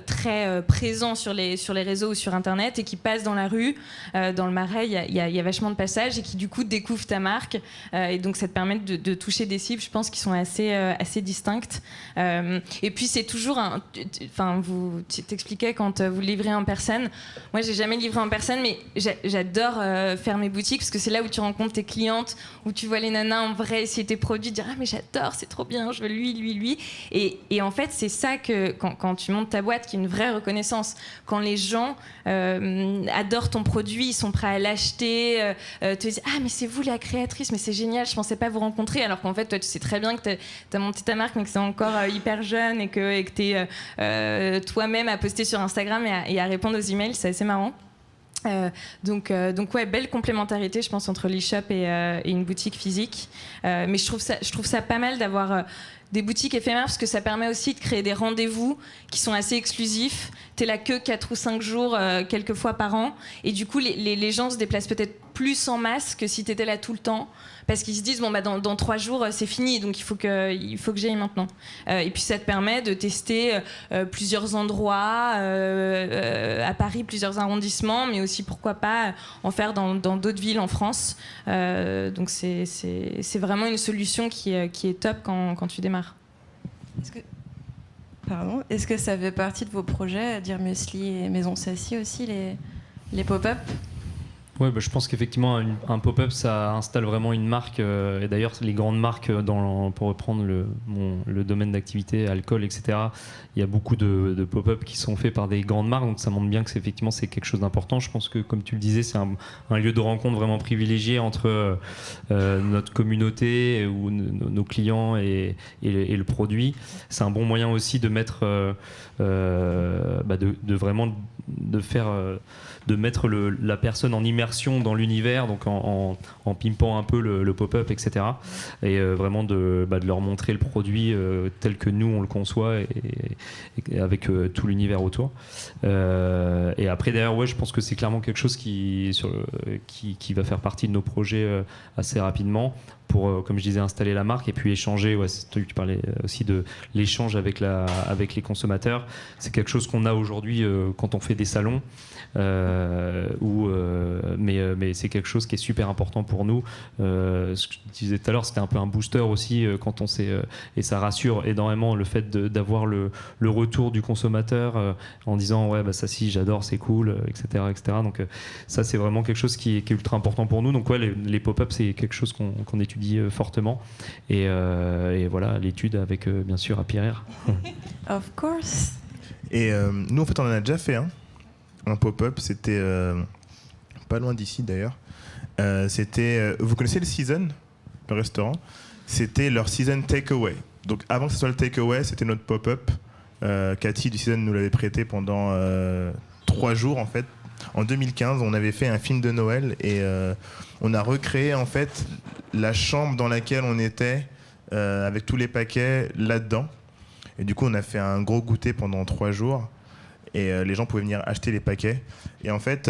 très présents sur les réseaux ou sur internet, et qui passent dans la rue, dans le Marais, il y a vachement de passages, et qui du coup découvrent ta marque, et donc ça te permet de toucher des cibles, je pense, qui sont assez distinctes. Et puis c'est toujours vous t'expliquais quand vous livrez en personne. Moi, j'ai jamais livré en personne, mais j'adore faire mes boutiques, parce que c'est là où tu rencontres tes clientes, où tu vois les nanas en vrai essayer tes produits, dire ah mais j'adore, c'est trop bien, je veux lui. Et en fait, c'est ça que quand tu montes ta boîte, qui est une vraie reconnaissance. Quand les gens adorent ton produit, ils sont prêts à l'acheter, te disent ah mais c'est vous la créatrice, mais c'est génial, je pensais pas vous rencontrer, alors qu'en fait toi tu sais très bien que t'as monté ta marque, mais que c'est encore hyper jeune, et que t'es toi-même à poster sur Instagram et à répondre aux emails, c'est assez marrant. Donc ouais, belle complémentarité, je pense, entre l'e-shop et une boutique physique. Mais je trouve ça pas mal d'avoir des boutiques éphémères, parce que ça permet aussi de créer des rendez-vous qui sont assez exclusifs. T'es là que 4 ou 5 jours, quelques fois par an, et du coup les gens se déplacent peut-être plus en masse que si t'étais là tout le temps, parce qu'ils se disent dans 3 jours c'est fini, donc il faut que j'aille maintenant. Et puis ça te permet de tester plusieurs endroits à Paris, plusieurs arrondissements, mais aussi pourquoi pas en faire dans d'autres villes en France. Donc c'est vraiment une solution qui est top quand tu démarres. Est-ce que ça fait partie de vos projets, Dear Muesli et Maison Sassy aussi, les pop-up? Ouais, je pense qu'effectivement, un pop-up, ça installe vraiment une marque. Et d'ailleurs, les grandes marques, pour reprendre le domaine d'activité, alcool, etc., il y a beaucoup de pop-up qui sont faits par des grandes marques. Donc ça montre bien que c'est quelque chose d'important. Je pense que, comme tu le disais, c'est un lieu de rencontre vraiment privilégié entre notre communauté, ou nos clients et le produit. C'est un bon moyen aussi de mettre, de mettre la personne en immersion d'immersion dans l'univers, donc en pimpant un peu le pop-up, etc. Et vraiment de leur montrer le produit tel que nous on le conçoit et avec tout l'univers autour. Et après derrière, ouais, je pense que c'est clairement quelque chose qui va faire partie de nos projets assez rapidement pour, comme je disais, installer la marque et puis échanger. Ouais, tu parlais aussi de l'échange avec les consommateurs. C'est quelque chose qu'on a aujourd'hui quand on fait des salons. Mais c'est quelque chose qui est super important pour nous. Ce que je disais tout à l'heure, c'était un peu un booster aussi quand on s'est et ça rassure énormément le fait d'avoir le retour du consommateur en disant ouais bah ça si j'adore, c'est cool, etc. Donc ça c'est vraiment quelque chose qui est ultra important pour nous. Donc ouais, les pop-up c'est quelque chose qu'on étudie fortement et voilà l'étude avec bien sûr à Pierre. Of course. Et nous en fait on en a déjà fait un pop-up, c'était pas loin d'ici d'ailleurs. C'était, vous connaissez le Season, le restaurant? C'était leur Season Takeaway. Donc avant que ce soit le Takeaway, c'était notre pop-up. Cathy du Season nous l'avait prêté pendant 3 jours en fait. En 2015, on avait fait un film de Noël et on a recréé en fait la chambre dans laquelle on était avec tous les paquets là-dedans. Et du coup, on a fait un gros goûter pendant 3 jours. Et les gens pouvaient venir acheter les paquets. Et en fait,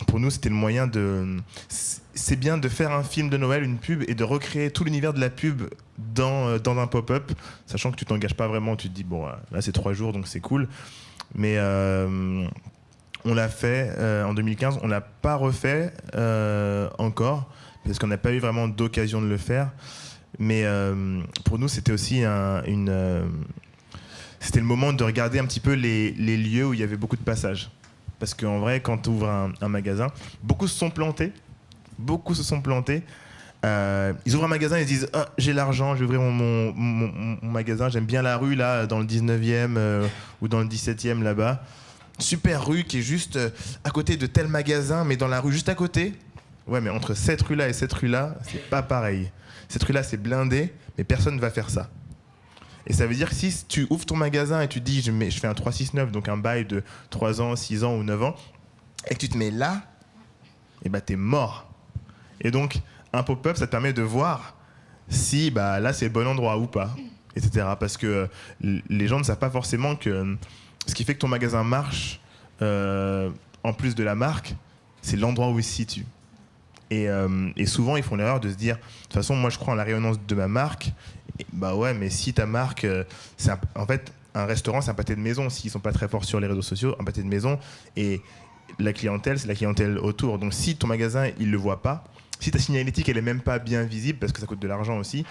pour nous, c'était le moyen de... C'est bien de faire un film de Noël, une pub, et de recréer tout l'univers de la pub dans un pop-up, sachant que tu t'engages pas vraiment. Tu te dis, bon, là, c'est 3 jours, donc c'est cool. Mais on l'a fait en 2015. On l'a pas refait encore, parce qu'on n'a pas eu vraiment d'occasion de le faire. Mais pour nous, c'était aussi c'était le moment de regarder un petit peu les lieux où il y avait beaucoup de passages. Parce qu'en vrai, quand tu ouvres un magasin, beaucoup se sont plantés. Ils ouvrent un magasin et ils disent « j'ai l'argent, je vais ouvrir mon magasin. J'aime bien la rue, là, dans le 19e ou dans le 17e, là-bas. Super rue qui est juste à côté de tel magasin, mais dans la rue juste à côté. Ouais, mais entre cette rue-là et cette rue-là, c'est pas pareil. Cette rue-là, c'est blindé, mais personne ne va faire ça. » Et ça veut dire que si tu ouvres ton magasin et tu te dis je fais un 369, donc un bail de 3 ans, 6 ans ou 9 ans, et que tu te mets là, et bah t'es mort. Et donc un pop-up, ça te permet de voir si là c'est le bon endroit ou pas, etc. Parce que les gens ne savent pas forcément que ce qui fait que ton magasin marche, en plus de la marque, c'est l'endroit où il se situe. Et souvent ils font l'erreur de se dire de toute façon moi je crois en la rayonnance de ma marque. Bah ouais, mais si ta marque, en fait, un restaurant, c'est un pâté de maison. S'ils sont pas très forts sur les réseaux sociaux, un pâté de maison, et la clientèle, c'est la clientèle autour. Donc si ton magasin, il le voit pas, si ta signalétique, elle est même pas bien visible, parce que ça coûte de l'argent aussi,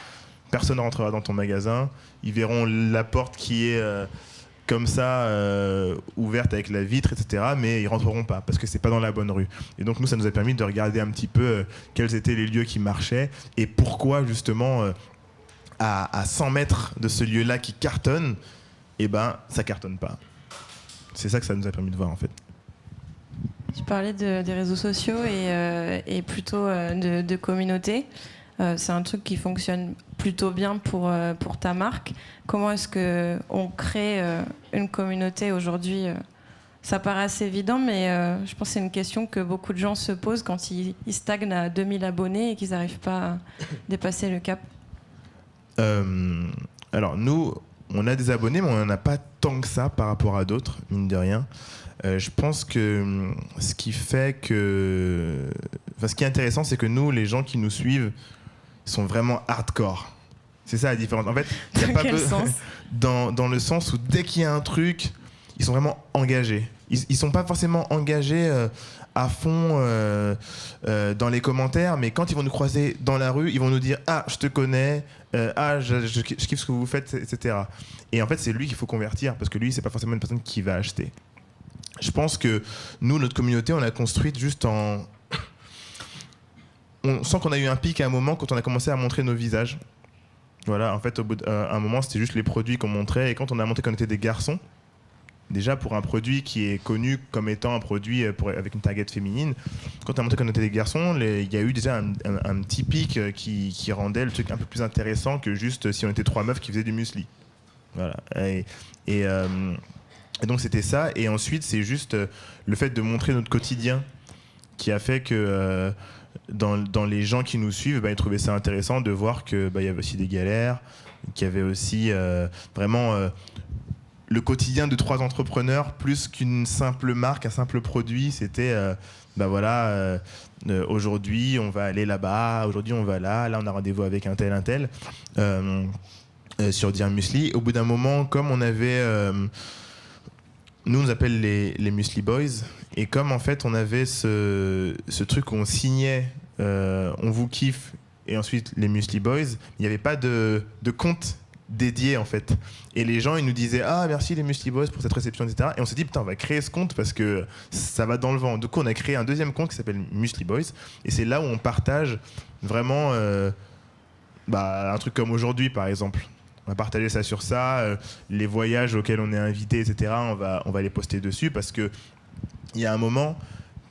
personne ne rentrera dans ton magasin. Ils verront la porte qui est comme ça, ouverte avec la vitre, etc. Mais ils rentreront pas, parce que c'est pas dans la bonne rue. Et donc nous, ça nous a permis de regarder un petit peu quels étaient les lieux qui marchaient et pourquoi justement... à 100 mètres de ce lieu-là qui cartonne, ça cartonne pas. C'est ça que ça nous a permis de voir en fait. Tu parlais des réseaux sociaux et plutôt de communauté. C'est un truc qui fonctionne plutôt bien pour ta marque. Comment est-ce qu'on crée une communauté aujourd'hui Ça paraît assez évident, mais je pense que c'est une question que beaucoup de gens se posent quand ils stagnent à 2000 abonnés et qu'ils n'arrivent pas à dépasser le cap. Alors nous, on a des abonnés, mais on n'en a pas tant que ça par rapport à d'autres, mine de rien. Je pense que ce qui est intéressant, c'est que nous, les gens qui nous suivent, sont vraiment hardcore. C'est ça la différence. En fait, il n'y a pas dans le sens où dès qu'il y a un truc, ils sont vraiment engagés. Ils sont pas forcément engagés à fond dans les commentaires, mais quand ils vont nous croiser dans la rue, ils vont nous dire « Ah, je te connais, je kiffe ce que vous faites, etc. » Et en fait, c'est lui qu'il faut convertir, parce que lui, c'est pas forcément une personne qui va acheter. Je pense que nous, notre communauté, on l'a construite juste en... On sent qu'on a eu un pic à un moment quand on a commencé à montrer nos visages. Voilà, en fait, au bout d'un moment, c'était juste les produits qu'on montrait, et quand on a montré qu'on était des garçons, déjà pour un produit qui est connu comme étant un produit avec une target féminine, quand on a montré qu'on était des garçons, il y a eu déjà un petit pic qui rendait le truc un peu plus intéressant que juste si on était 3 meufs qui faisaient du muesli. Voilà. Et donc c'était ça. Et ensuite, c'est juste le fait de montrer notre quotidien qui a fait que dans les gens qui nous suivent, ils trouvaient ça intéressant de voir qu'il y avait aussi des galères, qu'il y avait aussi vraiment le quotidien de 3 entrepreneurs plus qu'une simple marque, un simple produit. C'était aujourd'hui on va aller là-bas, aujourd'hui on va là on a rendez-vous avec un tel sur Dear Musli. Au bout d'un moment, comme on avait nous on appelle les Musli Boys, et comme en fait on avait ce truc où on signait on vous kiffe et ensuite les Musli Boys, il n'y avait pas de compte dédié en fait, et les gens ils nous disaient merci les Musli Boys pour cette réception, etc. Et on s'est dit putain, on va créer ce compte parce que ça va dans le vent. Du coup on a créé un deuxième compte qui s'appelle Musli Boys, et c'est là où on partage vraiment un truc comme aujourd'hui par exemple. On va partager ça sur ça, les voyages auxquels on est invité, etc. On va les poster dessus, parce que il y a un moment,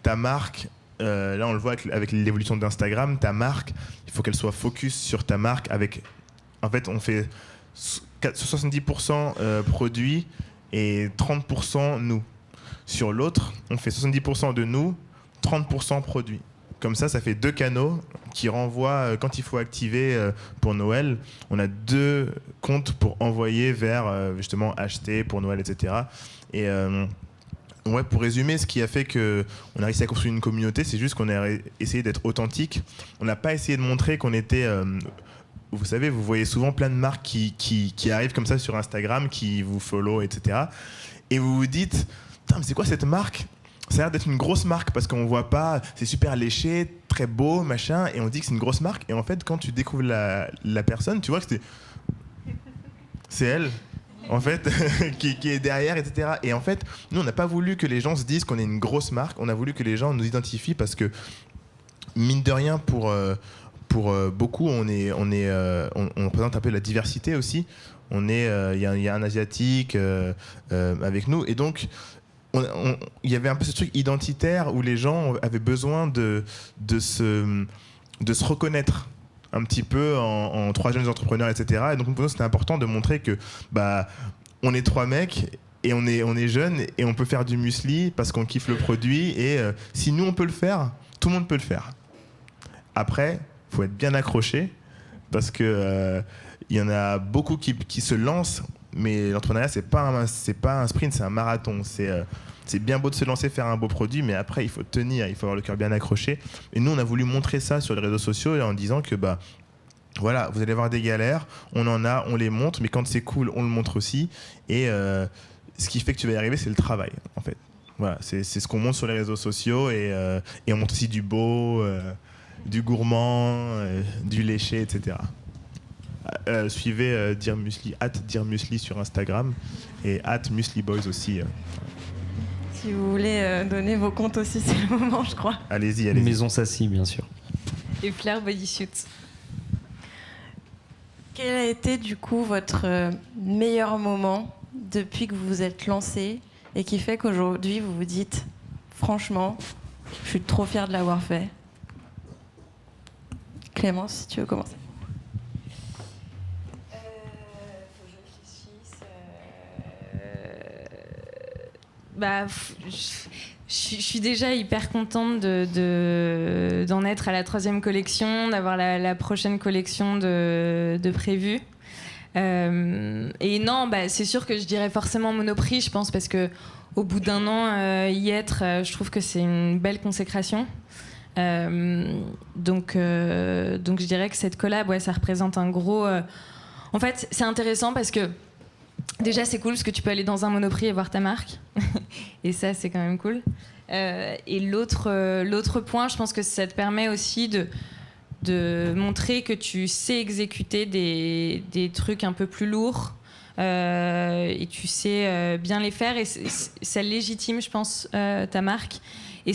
ta marque, là on le voit avec l'évolution d'Instagram, ta marque, il faut qu'elle soit focus sur ta marque. En fait, on fait 70% produits et 30% nous. Sur l'autre, on fait 70% de nous, 30% produits. Comme ça fait 2 canaux qui renvoient, quand il faut activer pour Noël, on a 2 comptes pour envoyer vers justement acheter pour Noël, etc. Et pour résumer, ce qui a fait qu'on a réussi à construire une communauté, c'est juste qu'on a essayé d'être authentique. On n'a pas essayé de montrer qu'on était... vous savez, vous voyez souvent plein de marques qui arrivent comme ça sur Instagram, qui vous follow, etc. Et vous vous dites, putain, mais c'est quoi cette marque ? Ça a l'air d'être une grosse marque parce qu'on voit pas, c'est super léché, très beau, machin, et on dit que c'est une grosse marque. Et en fait, quand tu découvres la personne, tu vois que c'est elle, en fait, qui est derrière, etc. Et en fait, nous, on n'a pas voulu que les gens se disent qu'on est une grosse marque. On a voulu que les gens nous identifient, parce que, mine de rien, pour beaucoup, on représente un peu la diversité aussi. Il y a un Asiatique avec nous, et donc il y avait un peu ce truc identitaire où les gens avaient besoin de se reconnaître un petit peu en 3 jeunes entrepreneurs, etc. Et donc pour nous c'était important de montrer que on est 3 mecs et on est jeunes et on peut faire du muesli parce qu'on kiffe le produit, et si nous on peut le faire, tout le monde peut le faire. Après, faut être bien accroché, parce que il y en a beaucoup qui se lancent, mais l'entrepreneuriat c'est pas un sprint, c'est un marathon. C'est bien beau de se lancer, faire un beau produit, mais après il faut tenir, il faut avoir le cœur bien accroché. Et nous on a voulu montrer ça sur les réseaux sociaux, en disant que voilà, vous allez avoir des galères, on les montre, mais quand c'est cool, on le montre aussi. Et ce qui fait que tu vas y arriver, c'est le travail, en fait. Voilà, c'est ce qu'on montre sur les réseaux sociaux, et on montre aussi du beau, du gourmand, du léché, etc. Suivez Dear Musli, @DearMusli sur Instagram, et @MusliBoys aussi. Si vous voulez donner vos comptes aussi, c'est le moment, je crois. Allez-y. Maison Sassy, bien sûr. Et Flair Bodysuit. Quel a été du coup votre meilleur moment depuis que vous vous êtes lancé, et qui fait qu'aujourd'hui vous vous dites franchement, je suis trop fière de l'avoir fait? Clémence, si tu veux commencer. Faut que je réfléchisse. Je suis déjà hyper contente d'en être à la 3e collection, d'avoir la prochaine collection de prévue. Et non, c'est sûr que je dirais forcément Monoprix, je pense, parce que au bout d'1 an y être, je trouve que c'est une belle consécration. Donc je dirais que cette collab, ça représente un gros... En fait, c'est intéressant parce que déjà, c'est cool parce que tu peux aller dans un Monoprix et voir ta marque. Et ça, c'est quand même cool. Et l'autre point, je pense que ça te permet aussi de montrer que tu sais exécuter des trucs un peu plus lourds, et tu sais bien les faire, et ça légitime, je pense, ta marque. Et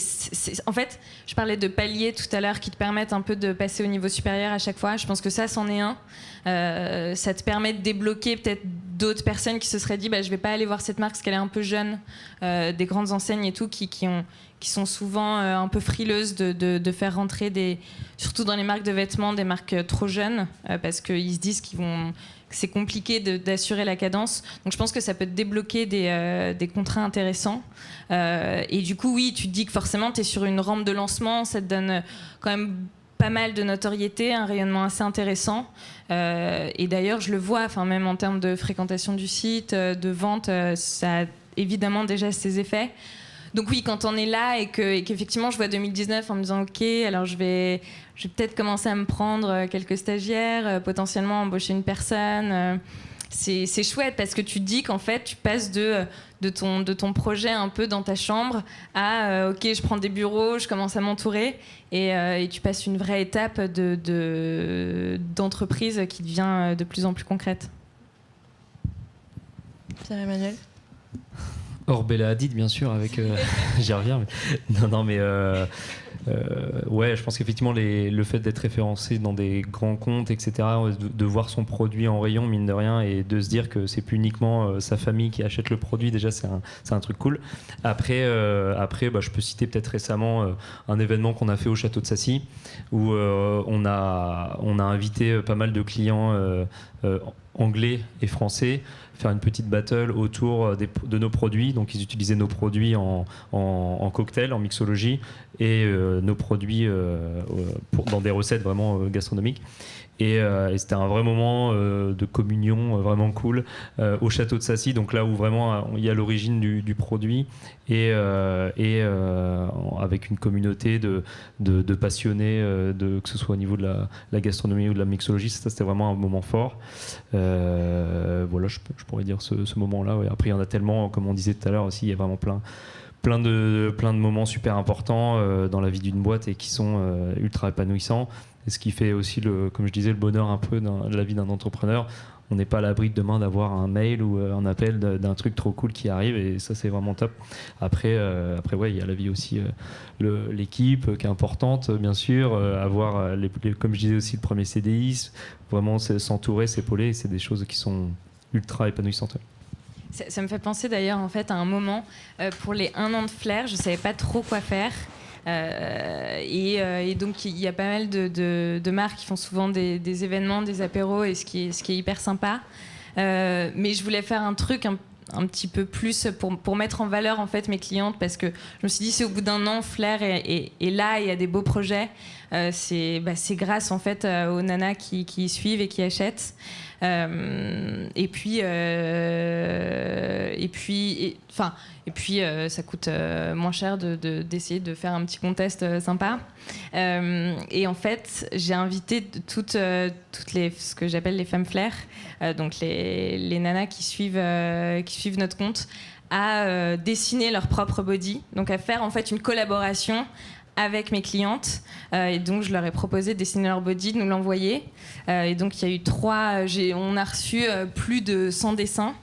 en fait, je parlais de paliers tout à l'heure qui te permettent un peu de passer au niveau supérieur à chaque fois. Je pense que ça, c'en est un. Ça te permet de débloquer peut-être d'autres personnes qui se seraient dit je vais pas aller voir cette marque parce qu'elle est un peu jeune. Des grandes enseignes et tout qui sont souvent un peu frileuses de faire rentrer surtout dans les marques de vêtements, des marques trop jeunes, parce qu'ils se disent que c'est compliqué d'assurer la cadence. Donc je pense que ça peut te débloquer des contrats intéressants. Et du coup, oui, tu te dis que forcément, tu es sur une rampe de lancement, ça te donne quand même pas mal de notoriété, un rayonnement assez intéressant. Et d'ailleurs, je le vois, même en termes de fréquentation du site, de vente, ça a évidemment déjà ses effets. Donc oui, quand on est là et qu'effectivement je vois 2019 en me disant ok, alors je vais peut-être commencer à me prendre quelques stagiaires, potentiellement embaucher une personne. C'est chouette parce que tu te dis qu'en fait tu passes de ton projet un peu dans ta chambre à ok, je prends des bureaux, je commence à m'entourer et tu passes une vraie étape d'entreprise qui devient de plus en plus concrète. Pierre-Emmanuel? Hors Bella Hadid, bien sûr, avec. J'y reviens. Mais ouais, je pense qu'effectivement, le fait d'être référencé dans des grands comptes, etc., de voir son produit en rayon, mine de rien, et de se dire que c'est plus uniquement sa famille qui achète le produit, déjà, c'est un truc cool. Après, je peux citer peut-être récemment un événement qu'on a fait au Château de Sassy, où on a invité pas mal de clients anglais et français faire une petite battle autour de nos produits. Donc ils utilisaient nos produits en cocktail, en mixologie, et nos produits dans des recettes vraiment gastronomiques. Et c'était un vrai moment de communion vraiment cool au Château de Sassy, donc là où vraiment il y a l'origine du produit et avec une communauté de passionnés, que ce soit au niveau de la gastronomie ou de la mixologie. Ça, c'était vraiment un moment fort. Voilà, je pourrais dire ce moment-là. Ouais. Après, il y en a tellement, comme on disait tout à l'heure aussi, il y a vraiment plein de moments super importants dans la vie d'une boîte et qui sont ultra épanouissants. Et ce qui fait aussi, comme je disais, le bonheur un peu dans la vie d'un entrepreneur. On n'est pas à l'abri de demain d'avoir un mail ou un appel d'un truc trop cool qui arrive, et ça, c'est vraiment top. Après ouais, il y a la vie aussi, l'équipe qui est importante, bien sûr, avoir, comme je disais aussi, le premier CDI, vraiment s'entourer, s'épauler, c'est des choses qui sont ultra épanouissantes. Ça me fait penser d'ailleurs en fait à un moment pour les 1 an de Flair, je savais pas trop quoi faire. Et donc il y a pas mal de marques qui font souvent des événements, des apéros, et ce qui est hyper sympa. Mais je voulais faire un truc un petit peu plus pour mettre en valeur en fait mes clientes, parce que je me suis dit, si au bout d'1 an Flair est là et il y a des beaux projets, c'est grâce en fait aux nanas qui y suivent et qui achètent. Et puis ça coûte moins cher d'essayer de faire un petit contest sympa. Et en fait, j'ai invité toutes ce que j'appelle les femmes Flair, donc les nanas qui suivent notre compte, à dessiner leur propre body, donc à faire en fait une collaboration avec mes clientes, et donc je leur ai proposé de dessiner leur body, de nous l'envoyer, et donc il y a eu on a reçu plus de 100 dessins,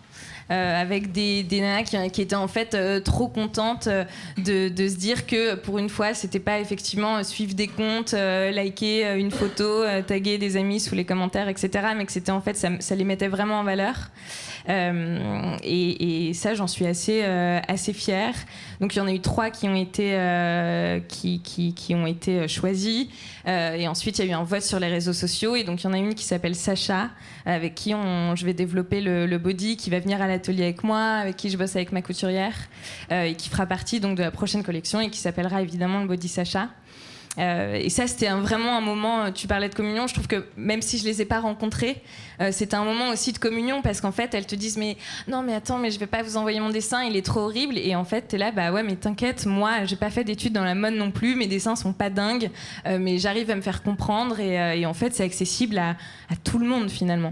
avec des nanas qui étaient en fait trop contentes de se dire que pour une fois c'était pas effectivement suivre des comptes, liker une photo, taguer des amis sous les commentaires, etc., mais que c'était en fait ça les mettait vraiment en valeur. Et ça, j'en suis assez fière. Donc il y en a eu 3 qui ont été choisis, et ensuite il y a eu un vote sur les réseaux sociaux, et donc il y en a une qui s'appelle Sacha, avec qui je vais développer le body, qui va venir à l'atelier avec moi, avec qui je bosse avec ma couturière, et qui fera partie donc de la prochaine collection, et qui s'appellera évidemment le body Sacha. Et ça, c'était vraiment un moment, tu parlais de communion, je trouve que même si je les ai pas rencontrées, c'était un moment aussi de communion, parce qu'en fait elles te disent mais attends, mais je vais pas vous envoyer mon dessin, il est trop horrible, et en fait t'es là, bah ouais mais t'inquiète, moi j'ai pas fait d'études dans la mode non plus, mes dessins sont pas dingues, mais j'arrive à me faire comprendre, et en fait c'est accessible à tout le monde finalement.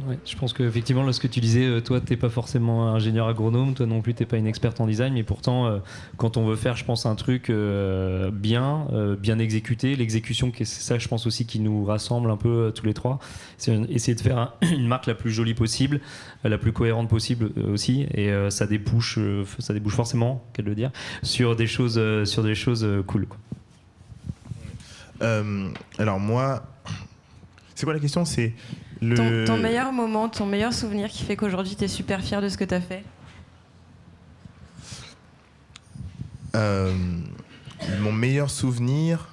Ouais, je pense qu'effectivement, là, ce que tu disais, toi, t'es pas forcément ingénieur agronome, toi non plus, t'es pas une experte en design, mais pourtant, quand on veut faire, je pense, un truc bien exécuté, l'exécution, c'est ça, je pense aussi, qui nous rassemble un peu tous les 3. C'est essayer de faire une marque la plus jolie possible, la plus cohérente possible aussi, et ça débouche forcément, qu'elle le dire, sur des choses cool, quoi. Alors moi, c'est quoi la question? C'est ton meilleur moment, ton meilleur souvenir qui fait qu'aujourd'hui tu es super fier de ce que tu as fait? Mon meilleur souvenir,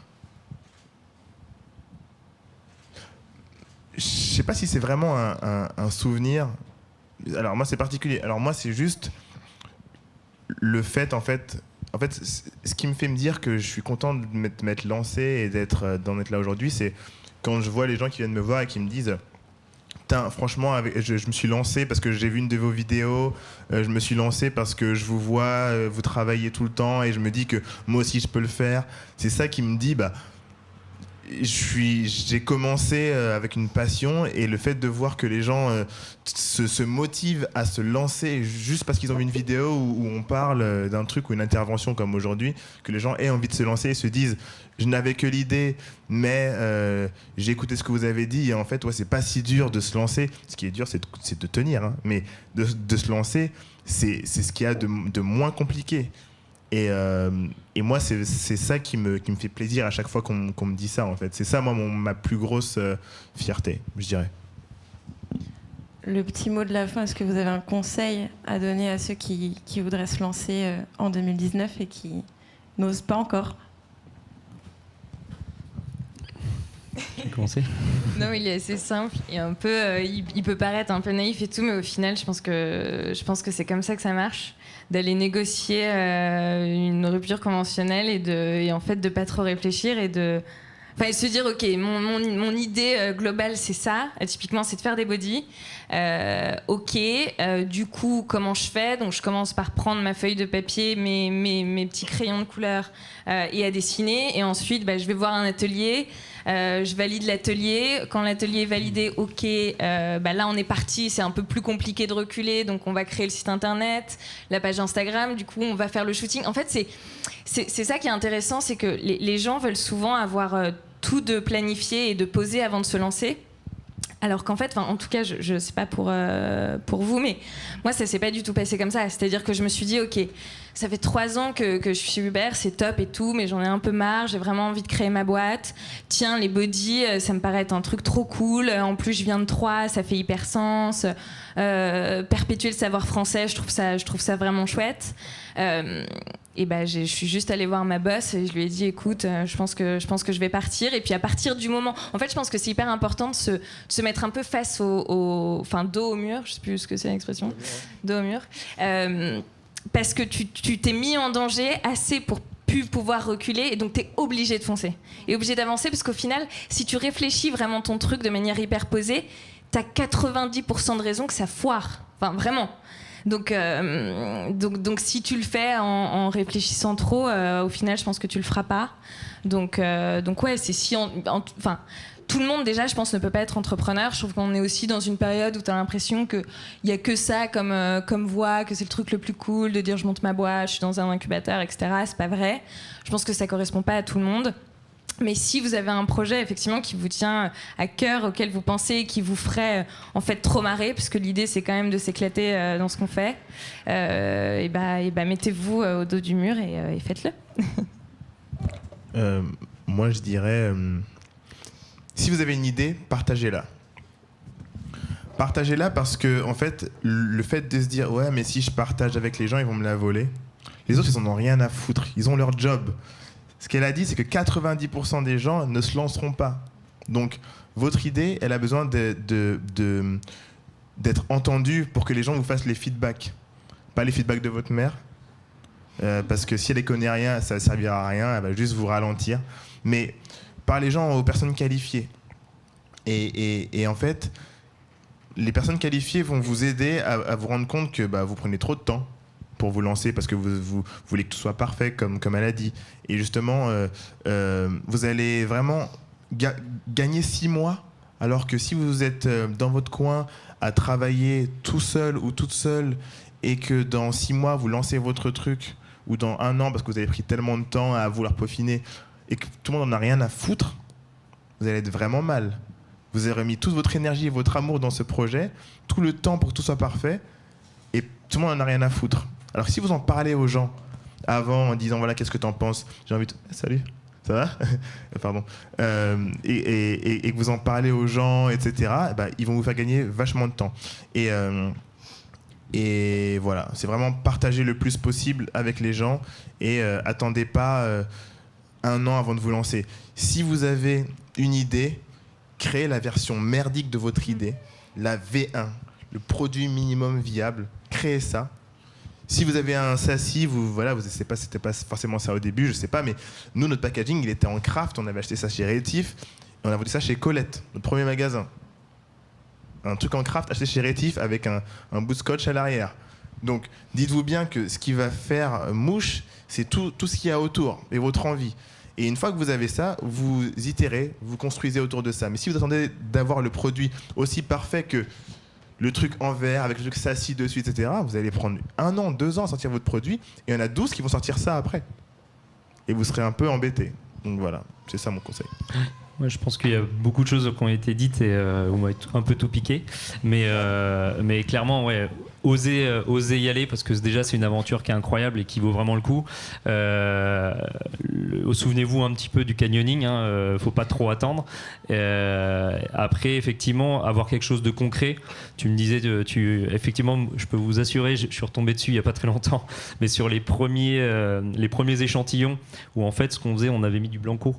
je sais pas si c'est vraiment un souvenir. Alors moi c'est particulier. Alors moi c'est juste le fait en fait ce qui me fait me dire que je suis content de m'être lancé et d'en être là aujourd'hui, c'est quand je vois les gens qui viennent me voir et qui me disent franchement, je me suis lancé parce que j'ai vu une de vos vidéos, je me suis lancé parce que je vous vois, vous travaillez tout le temps et je me dis que moi aussi je peux le faire. C'est ça qui me dit, j'ai commencé avec une passion, et le fait de voir que les gens se motivent à se lancer juste parce qu'ils ont vu une vidéo où on parle d'un truc ou une intervention comme aujourd'hui, que les gens aient envie de se lancer et se disent je n'avais que l'idée mais j'ai écouté ce que vous avez dit et en fait c'est pas si dur de se lancer. Ce qui est dur c'est de tenir, hein. Mais de se lancer c'est ce qu'il y a de moins compliqué. Et moi, c'est ça qui me fait plaisir à chaque fois qu'on me dit ça, en fait. C'est ça, moi, ma plus grosse fierté, je dirais. Le petit mot de la fin, est-ce que vous avez un conseil à donner à ceux qui voudraient se lancer en 2019 et qui n'osent pas encore ? Commencer. Non, il est assez simple et un peu, il peut paraître un peu naïf et tout, mais au final, je pense que c'est comme ça que ça marche, d'aller négocier une rupture conventionnelle et en fait de pas trop réfléchir et se dire ok, mon idée globale c'est ça, typiquement c'est de faire des bodies, du coup comment je fais, donc je commence par prendre ma feuille de papier, mes petits crayons de couleur et à dessiner, et ensuite je vais voir un atelier, je valide l'atelier, quand l'atelier est validé, là on est parti, c'est un peu plus compliqué de reculer, donc on va créer le site internet, la page Instagram, du coup on va faire le shooting. En fait c'est ça qui est intéressant, c'est que les gens veulent souvent avoir tout de planifié et de posé avant de se lancer. Alors qu'en fait, en tout cas, je sais pas pour vous, mais moi, ça s'est pas du tout passé comme ça. C'est-à-dire que je me suis dit, ok, ça fait 3 ans que je suis Uber, c'est top et tout, mais j'en ai un peu marre, j'ai vraiment envie de créer ma boîte. Tiens, les bodies, ça me paraît être un truc trop cool. En plus, je viens de Troyes, ça fait hyper sens. Perpétuer le savoir français, je trouve ça vraiment chouette. Je suis juste allée voir ma boss et je lui ai dit écoute, je pense que je vais partir. Et puis à partir du moment, en fait je pense que c'est hyper important de se mettre un peu face dos au mur, je sais plus ce que c'est l'expression, dos au mur, parce que tu t'es mis en danger assez pour plus pouvoir reculer, et donc t'es obligé de foncer et obligé d'avancer, parce qu'au final si tu réfléchis vraiment ton truc de manière hyper posée, t'as 90% de raisons que ça foire, enfin vraiment. Donc si tu le fais en réfléchissant trop, au final, je pense que tu le feras pas. Donc ouais, c'est tout le monde déjà, je pense, ne peut pas être entrepreneur. Je trouve qu'on est aussi dans une période où tu as l'impression qu'il y a que ça comme voie, que c'est le truc le plus cool de dire je monte ma boîte, je suis dans un incubateur, etc. C'est pas vrai. Je pense que ça correspond pas à tout le monde. Mais si vous avez un projet effectivement qui vous tient à cœur, auquel vous pensez, qui vous ferait en fait trop marrer, parce que l'idée c'est quand même de s'éclater dans ce qu'on fait, mettez-vous au dos du mur et faites-le. Moi je dirais, si vous avez une idée, partagez-la. Partagez-la parce que en fait, le fait de se dire ouais mais si je partage avec les gens ils vont me la voler, les autres ils en ont rien à foutre, ils ont leur job. Ce qu'elle a dit, c'est que 90% des gens ne se lanceront pas. Donc, votre idée, elle a besoin d'être entendue pour que les gens vous fassent les feedbacks. Pas les feedbacks de votre mère, parce que si elle ne connaît rien, ça ne servira à rien, elle va juste vous ralentir. Mais par les gens, aux personnes qualifiées. Et en fait, les personnes qualifiées vont vous aider à vous rendre compte que vous prenez trop de temps pour vous lancer, parce que vous voulez que tout soit parfait, comme elle a dit. Et justement, vous allez vraiment gagner 6 mois, alors que si vous êtes dans votre coin à travailler tout seul ou toute seule, et que dans 6 mois, vous lancez votre truc, ou dans 1 an, parce que vous avez pris tellement de temps à vouloir peaufiner, et que tout le monde n'en a rien à foutre, vous allez être vraiment mal. Vous avez mis toute votre énergie et votre amour dans ce projet, tout le temps pour que tout soit parfait, et tout le monde n'en a rien à foutre. Alors si vous en parlez aux gens avant en disant voilà qu'est-ce que t'en penses, j'ai envie de salut, ça va pardon, et que vous en parlez aux gens, etc., ils vont vous faire gagner vachement de temps. Et voilà, c'est vraiment partager le plus possible avec les gens, et attendez pas 1 an avant de vous lancer. Si vous avez une idée, créez la version merdique de votre idée, la V1, le produit minimum viable, créez ça. Si vous avez un SASSI, c'était pas forcément ça au début, je sais pas, mais nous, notre packaging, il était en craft, on avait acheté ça chez Rétif, et on a vendu ça chez Colette, notre premier magasin. Un truc en craft acheté chez Rétif avec un bout de scotch à l'arrière. Donc, dites-vous bien que ce qui va faire mouche, c'est tout ce qu'il y a autour, et votre envie. Et une fois que vous avez ça, vous itérez, vous construisez autour de ça. Mais si vous attendez d'avoir le produit aussi parfait que le truc en verre, avec le truc s'assis dessus, etc., vous allez prendre 1 an, 2 ans à sortir votre produit, et il y en a 12 qui vont sortir ça après. Et vous serez un peu embêté. Donc voilà, c'est ça mon conseil. Ouais, je pense qu'il y a beaucoup de choses qui ont été dites et on m'a un peu tout piqué. Mais clairement, ouais, oser y aller, parce que déjà c'est une aventure qui est incroyable et qui vaut vraiment le coup. Souvenez-vous un petit peu du canyoning, faut pas trop attendre. Après, effectivement, avoir quelque chose de concret. Tu me disais, effectivement, je peux vous assurer, je suis retombé dessus il y a pas très longtemps, mais sur les premiers échantillons où en fait ce qu'on faisait, on avait mis du blanco.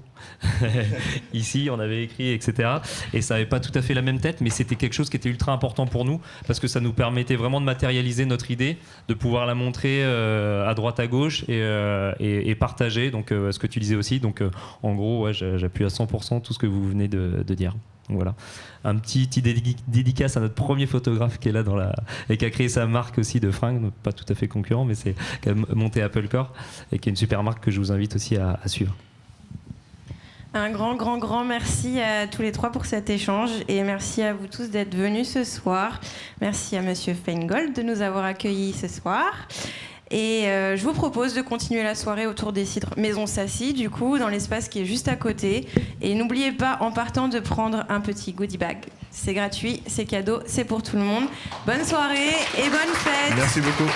Ici, on avait écrit, etc. Et ça n'avait pas tout à fait la même tête, mais c'était quelque chose qui était ultra important pour nous parce que ça nous permettait vraiment de matérialiser notre idée, de pouvoir la montrer à droite, à gauche et partager. Donc, ce que tu disais aussi. Donc, en gros, ouais, j'appuie à 100% tout ce que vous venez de dire. Donc, voilà. Un petit dédicace à notre premier photographe qui est là et qui a créé sa marque aussi de fringues, pas tout à fait concurrent, mais qui a monté Applecore et qui est une super marque que je vous invite aussi à suivre. Un grand merci à tous les 3 pour cet échange et merci à vous tous d'être venus ce soir. Merci à Monsieur Feingold de nous avoir accueillis ce soir. Et je vous propose de continuer la soirée autour des cidres Maison Sassy, du coup, dans l'espace qui est juste à côté. Et n'oubliez pas, en partant, de prendre un petit goodie bag. C'est gratuit, c'est cadeau, c'est pour tout le monde. Bonne soirée et bonne fête. Merci beaucoup.